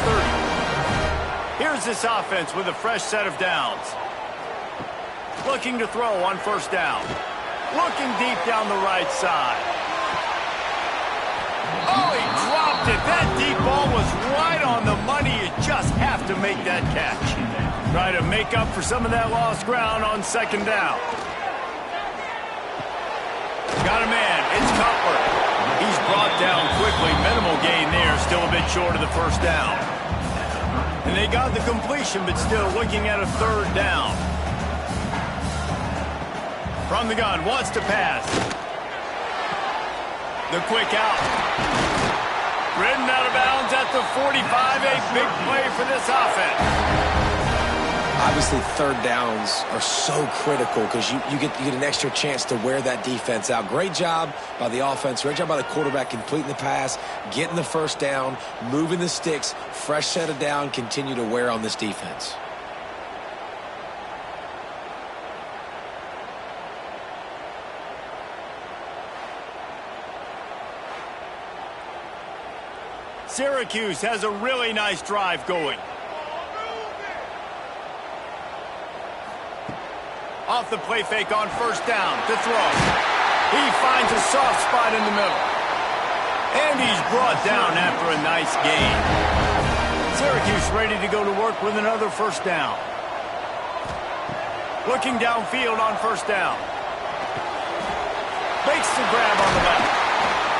30. Here's this offense with a fresh set of downs. Looking to throw on first down. Looking deep down the right side. Oh, he dropped it. That deep ball was right on the money. You just have to make that catch. Try to make up for some of that lost ground on second down. Got a man. It's Cutler. He's brought down quickly. Minimal gain there. Still a bit short of the first down. And they got the completion, but still looking at a third down. From the gun, wants to pass. The quick out. Ridden out of bounds at the 45. A big play for this offense. Obviously, third downs are so critical because you get an extra chance to wear that defense out. Great job by the offense. Great job by the quarterback completing the pass, getting the first down, moving the sticks, fresh set of down, continue to wear on this defense. Syracuse has a really nice drive going. Off the play fake on first down to throw. He finds a soft spot in the middle. And he's brought down after a nice gain. Syracuse ready to go to work with another first down. Looking downfield on first down. Makes the grab on the left.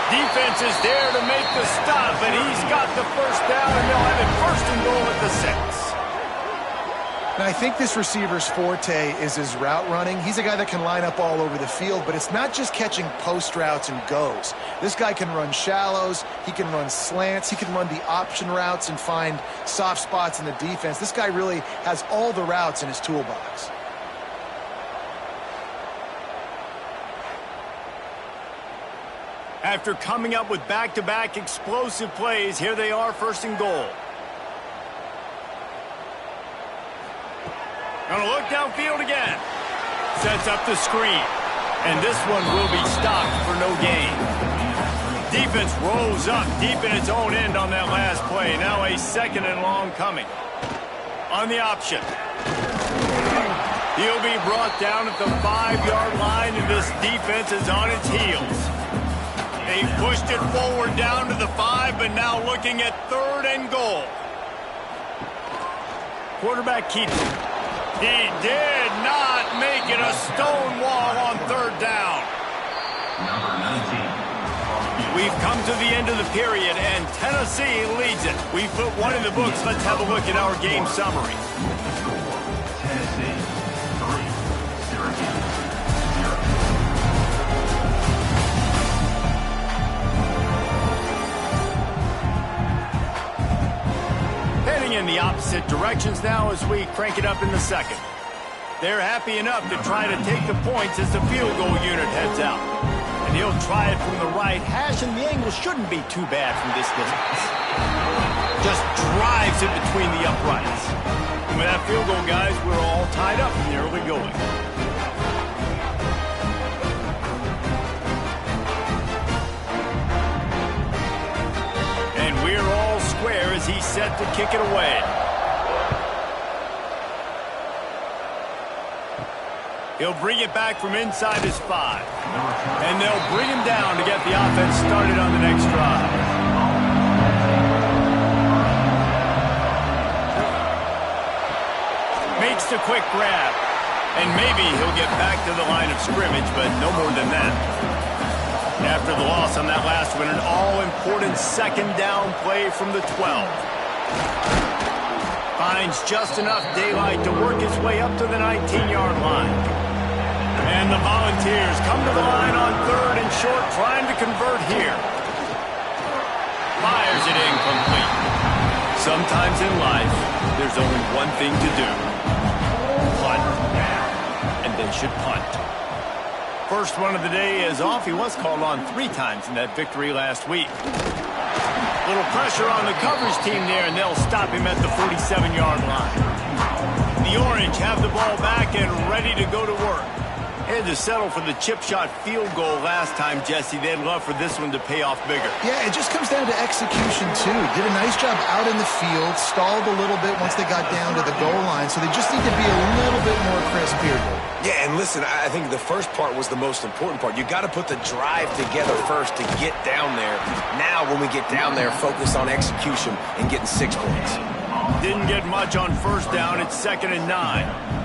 Defense is there to make the stop, and he's got the first down, and they'll have it first and goal at the 6. And I think this receiver's forte is his route running. He's a guy that can line up all over the field, but it's not just catching post routes and goes. This guy can run shallows, he can run slants, he can run the option routes and find soft spots in the defense. This guy really has all the routes in his toolbox. After coming up with back-to-back explosive plays, here they are, first and goal. Gonna look downfield again. Sets up the screen. And this one will be stopped for no gain. Defense rolls up deep in its own end on that last play. Now a second and long coming. On the option. He'll be brought down at the 5-yard line, and this defense is on its heels. They pushed it forward down to the 5, but now looking at third and goal. Quarterback keeps it. He did not make it a stone wall on third down. Number 19. We've come to the end of the period, and Tennessee leads it. We've put one in the books. Let's have a look at our game summary. Tennessee 3, Syracuse 0. Heading in the opposite directions now as we crank it up in the second. They're happy enough to try to take the points as the field goal unit heads out. And he'll try it from the right hash, and the angle shouldn't be too bad from this distance. Just drives it between the uprights. And with that field goal, guys, we're all tied up in the early going. And we're all square as he's set to kick it away. He'll bring it back from inside his 5. And they'll bring him down to get the offense started on the next drive. Makes the quick grab. And maybe he'll get back to the line of scrimmage, but no more than that. After the loss on that last one, an all-important second down play from the 12. Finds just enough daylight to work his way up to the 19-yard line. And the Volunteers come to the line on 3rd and short, trying to convert here. Fires it incomplete. Sometimes in life, there's only one thing to do. Punt. And they should punt. First one of the day is off. He was called on 3 times in that victory last week. Little pressure on the coverage team there, and they'll stop him at the 47-yard line. The Orange have the ball back and ready to go to work. Had to settle for the chip shot field goal last time, Jesse. They'd love for this one to pay off bigger. Yeah, it just comes down to execution, too. Did a nice job out in the field, stalled a little bit once they got down to the goal line, so they just need to be a little bit more crisp here. Yeah, and listen, I think the first part was the most important part. You got to put the drive together first to get down there. Now, when we get down there, focus on execution and getting 6 points. Didn't get much on first down. It's 2nd and 9.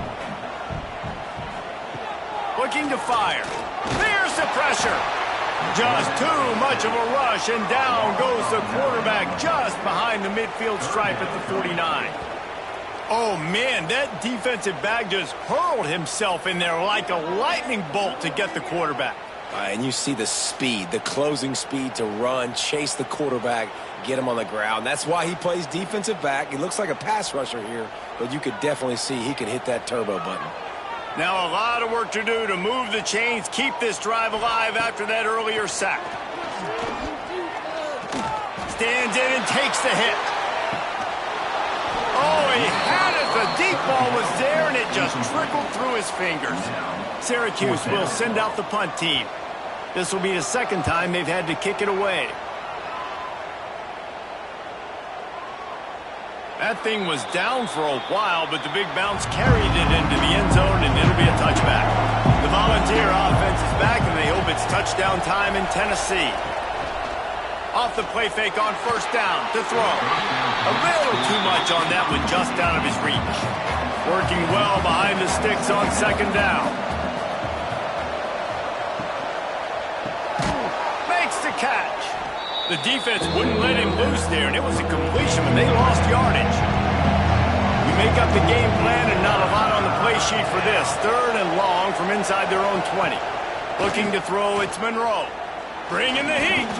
Looking to fire. There's the pressure. Just too much of a rush, and down goes the quarterback just behind the midfield stripe at the 49. Oh, man, that defensive back just hurled himself in there like a lightning bolt to get the quarterback. And you see the speed, the closing speed to run, chase the quarterback, get him on the ground. That's why he plays defensive back. He looks like a pass rusher here, but you could definitely see he can hit that turbo button. Now a lot of work to do to move the chains, keep this drive alive after that earlier sack. Stands in and takes the hit. Oh, he had it. The deep ball was there, and it just trickled through his fingers. Syracuse will send out the punt team. This will be the 2nd time they've had to kick it away. That thing was down for a while, but the big bounce carried it into the end zone, and it'll be a touchback. The Volunteer offense is back, and they hope it's touchdown time in Tennessee. Off the play fake on first down to throw. A little too much on that one, just out of his reach. Working well behind the sticks on 2nd down. Makes the catch. The defense wouldn't let him loose there, and it was a completion when they lost yardage. We make up the game plan, and not a lot on the play sheet for this. 3rd and long from inside their own 20. Looking to throw, it's Monroe. Bringing the heat.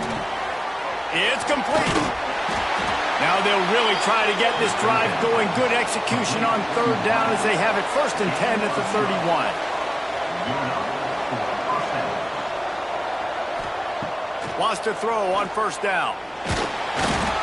It's complete. Now they'll really try to get this drive going. Good execution on 3rd down as they have it 1st and 10 at the 31. Wants to throw on 1st down.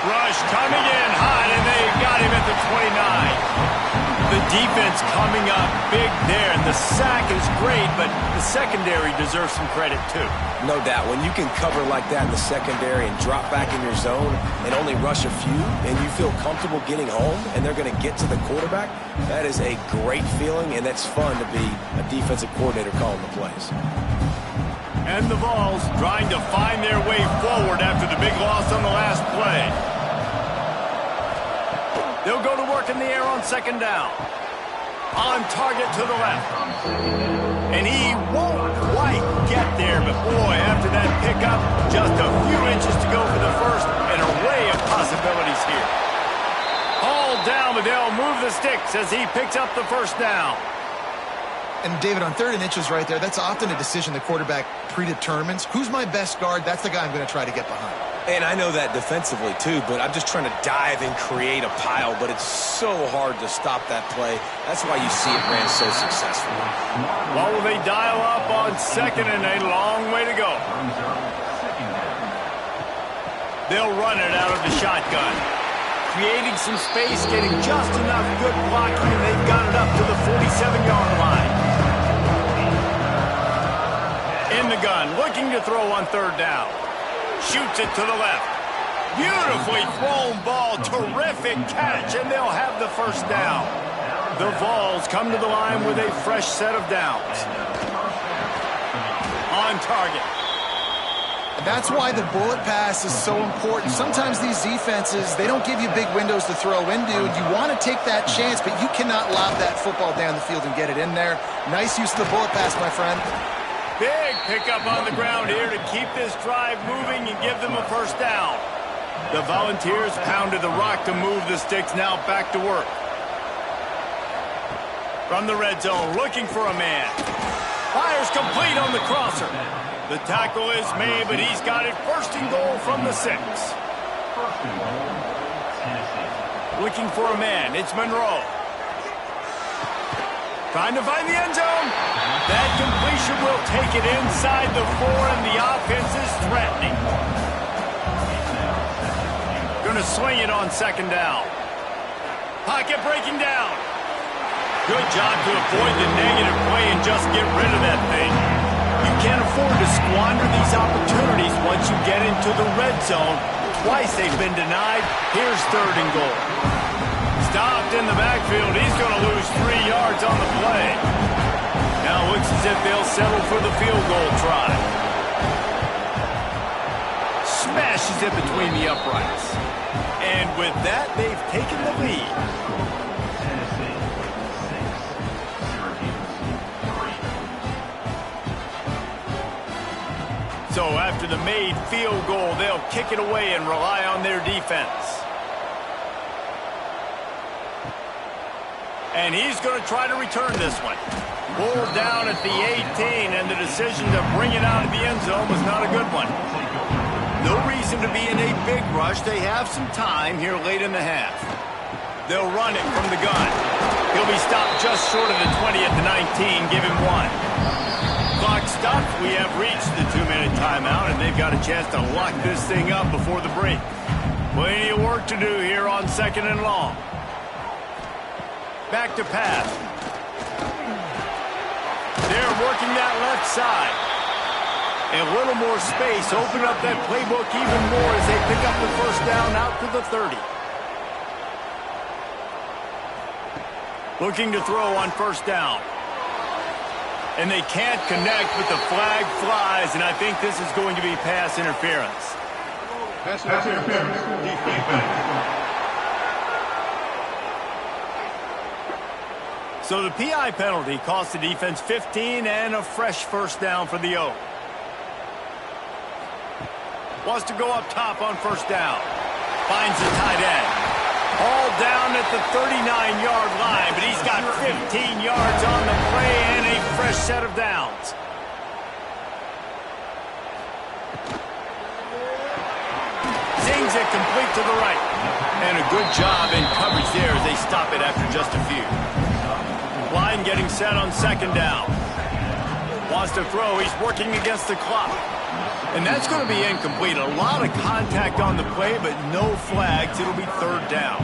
Rush coming in hot, and they got him at the 29. The defense coming up big there. The sack is great, but the secondary deserves some credit too. No doubt. When you can cover like that in the secondary and drop back in your zone and only rush a few, and you feel comfortable getting home, and they're going to get to the quarterback, that is a great feeling, and that's fun to be a defensive coordinator calling the plays. And the Vols trying to find their way forward after the big loss on the last play. They'll go to work in the air on 2nd down. On target to the left. And he won't quite get there, but boy, after that pickup, just a few inches to go for the first, an array of possibilities here. Hauled down, but they'll move the sticks as he picks up the 1st down. And, David, on 3rd and inches right there, that's often a decision the quarterback predetermines. Who's my best guard? That's the guy I'm going to try to get behind. And I know that defensively, too, but I'm just trying to dive and create a pile, but it's so hard to stop that play. That's why you see it ran so successfully. Well, will they dial up on 2nd and a long way to go? They'll run it out of the shotgun. Creating some space, getting just enough good blocking, and they've got it up to the 47-yard line. In the gun, looking to throw on 3rd down. Shoots it to the left. Beautifully thrown ball, terrific catch, and they'll have the 1st down. The Vols come to the line with a fresh set of downs. On target. That's why the bullet pass is so important. Sometimes these defenses, they don't give you big windows to throw into, and you want to take that chance, but you cannot lob that football down the field and get it in there. Nice use of the bullet pass, my friend. Big pickup on the ground here to keep this drive moving and give them a first down. The Volunteers pounded the rock to move the sticks, now back to work. From the red zone, looking for a man. Fires complete on the crosser. The tackle is made, but he's got it first and goal from the 6. Looking for a man. It's Monroe. Trying to find the end zone. That completion will take it inside the 4, and the offense is threatening. Going to swing it on second down. Pocket breaking down. Good job to avoid the negative play and just get rid of that thing. You can't afford to squander these opportunities once you get into the red zone. Twice they've been denied. Here's third and goal. Stopped in the backfield. He's going to lose 3 yards on the play. Now it looks as if they'll settle for the field goal try. Smashes it between the uprights. And with that, they've taken the lead. So after the made field goal, they'll kick it away and rely on their defense. And he's going to try to return this one. Pulled down at the 18, and the decision to bring it out of the end zone was not a good one. No reason to be in a big rush. They have some time here late in the half. They'll run it from the gun. He'll be stopped just short of the 20 at the 19. Give him 1. Clock stopped. We have reached the 2-minute timeout, and they've got a chance to lock this thing up before the break. Plenty of work to do here on second and long. Back to pass. They're working that left side. A little more space. Open up that playbook even more as they pick up the first down out to the 30. Looking to throw on first down. And they can't connect, but the flag flies, and I think this is going to be pass interference. Pass interference. Defense. So the PI penalty cost the defense 15 and a fresh first down for the Oak. Wants to go up top on first down. Finds the tight end. All down at the 39-yard line, but he's got 15 yards on the play and a fresh set of downs. Zings it complete to the right. And a good job in coverage there as they stop it after just a few. Line getting set on second down. Wants to throw. He's working against the clock. And that's going to be incomplete. A lot of contact on the play, but no flags. It'll be third down.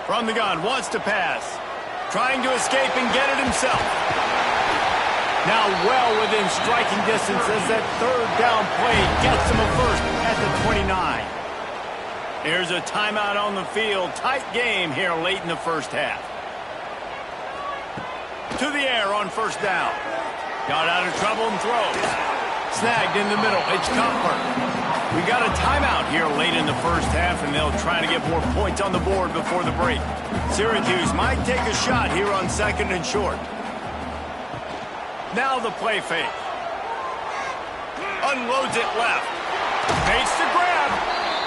From the gun, wants to pass. Trying to escape and get it himself. Now well within striking distance as that third down play gets him a first at the 29. Here's a timeout on the field. Tight game here late in the first half. To the air on first down. Got out of trouble and throws. Snagged in the middle. It's Copper. We got a timeout here late in the first half, and they'll try to get more points on the board before the break. Syracuse might take a shot here on second and short. Now the play fake. Unloads it left. Makes the grab.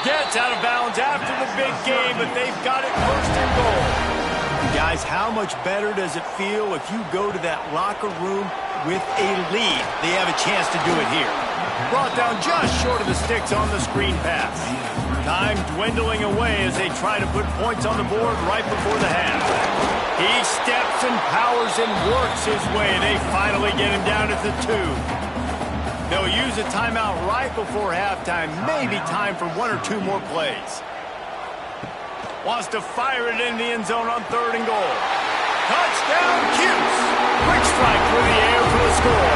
Gets out of bounds after the big game, but they've got it first and goal. Guys, how much better does it feel if you go to that locker room with a lead? They have a chance to do it here. Brought down just short of the sticks on the screen pass. Time dwindling away as they try to put points on the board right before the half. He steps and powers and works his way. They finally get him down at the 2. They'll use a timeout right before halftime. Maybe time for 1 or 2 more plays. Wants to fire it in the end zone on third and goal. Touchdown, Cuse. Quick strike through the air for the score.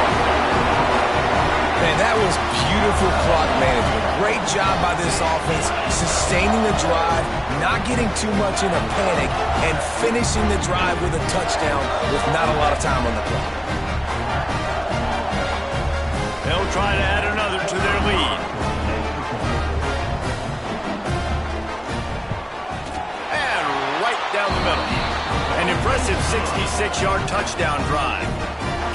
Man, that was beautiful clock management. Great job by this offense, sustaining the drive, not getting too much in a panic, and finishing the drive with a touchdown with not a lot of time on the clock. try to add another to their lead. And right down the middle. An impressive 66-yard touchdown drive.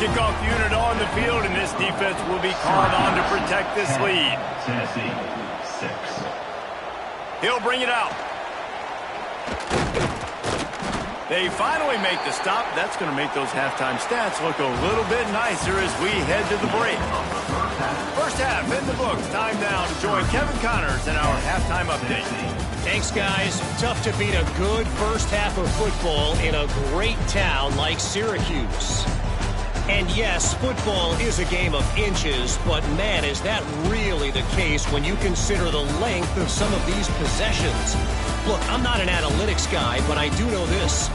Kickoff unit on the field, and this defense will be called on to protect this lead. Tennessee, 6. He'll bring it out. They finally make the stop. That's going to make those halftime stats look a little bit nicer as we head to the break. First half in the books. Time now to join Kevin Connors in our halftime update. Thanks, guys. Tough to beat a good first half of football in a great town like Syracuse. And yes, football is a game of inches, but man, is that really the case when you consider the length of some of these possessions. Look, I'm not an analytics guy, but I do know this.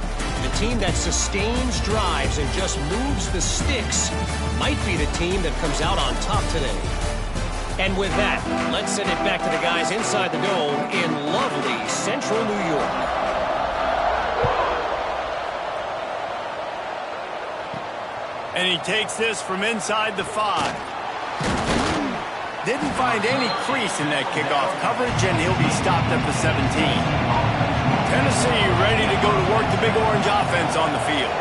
The team that sustains drives and just moves the sticks might be the team that comes out on top today. And with that, let's send it back to the guys inside the dome in lovely central New York. And he takes this from inside the 5. Didn't find any crease in that kickoff coverage, and he'll be stopped at the 17. Tennessee ready to go to work the Big Orange offense on the field.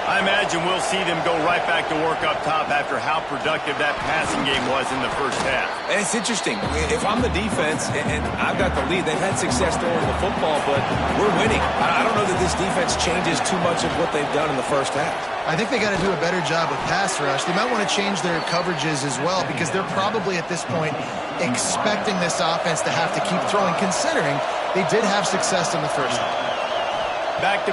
I imagine we'll see them go right back to work up top after how productive that passing game was in the first half. And it's interesting. If I'm the defense and I've got the lead, they've had success throwing the football, but we're winning. I don't know that this defense changes too much of what they've done in the first half. I think they got to do a better job with pass rush. They might want to change their coverages as well because they're probably at this point expecting this offense to have to keep throwing, considering they did have success in the first half. Back to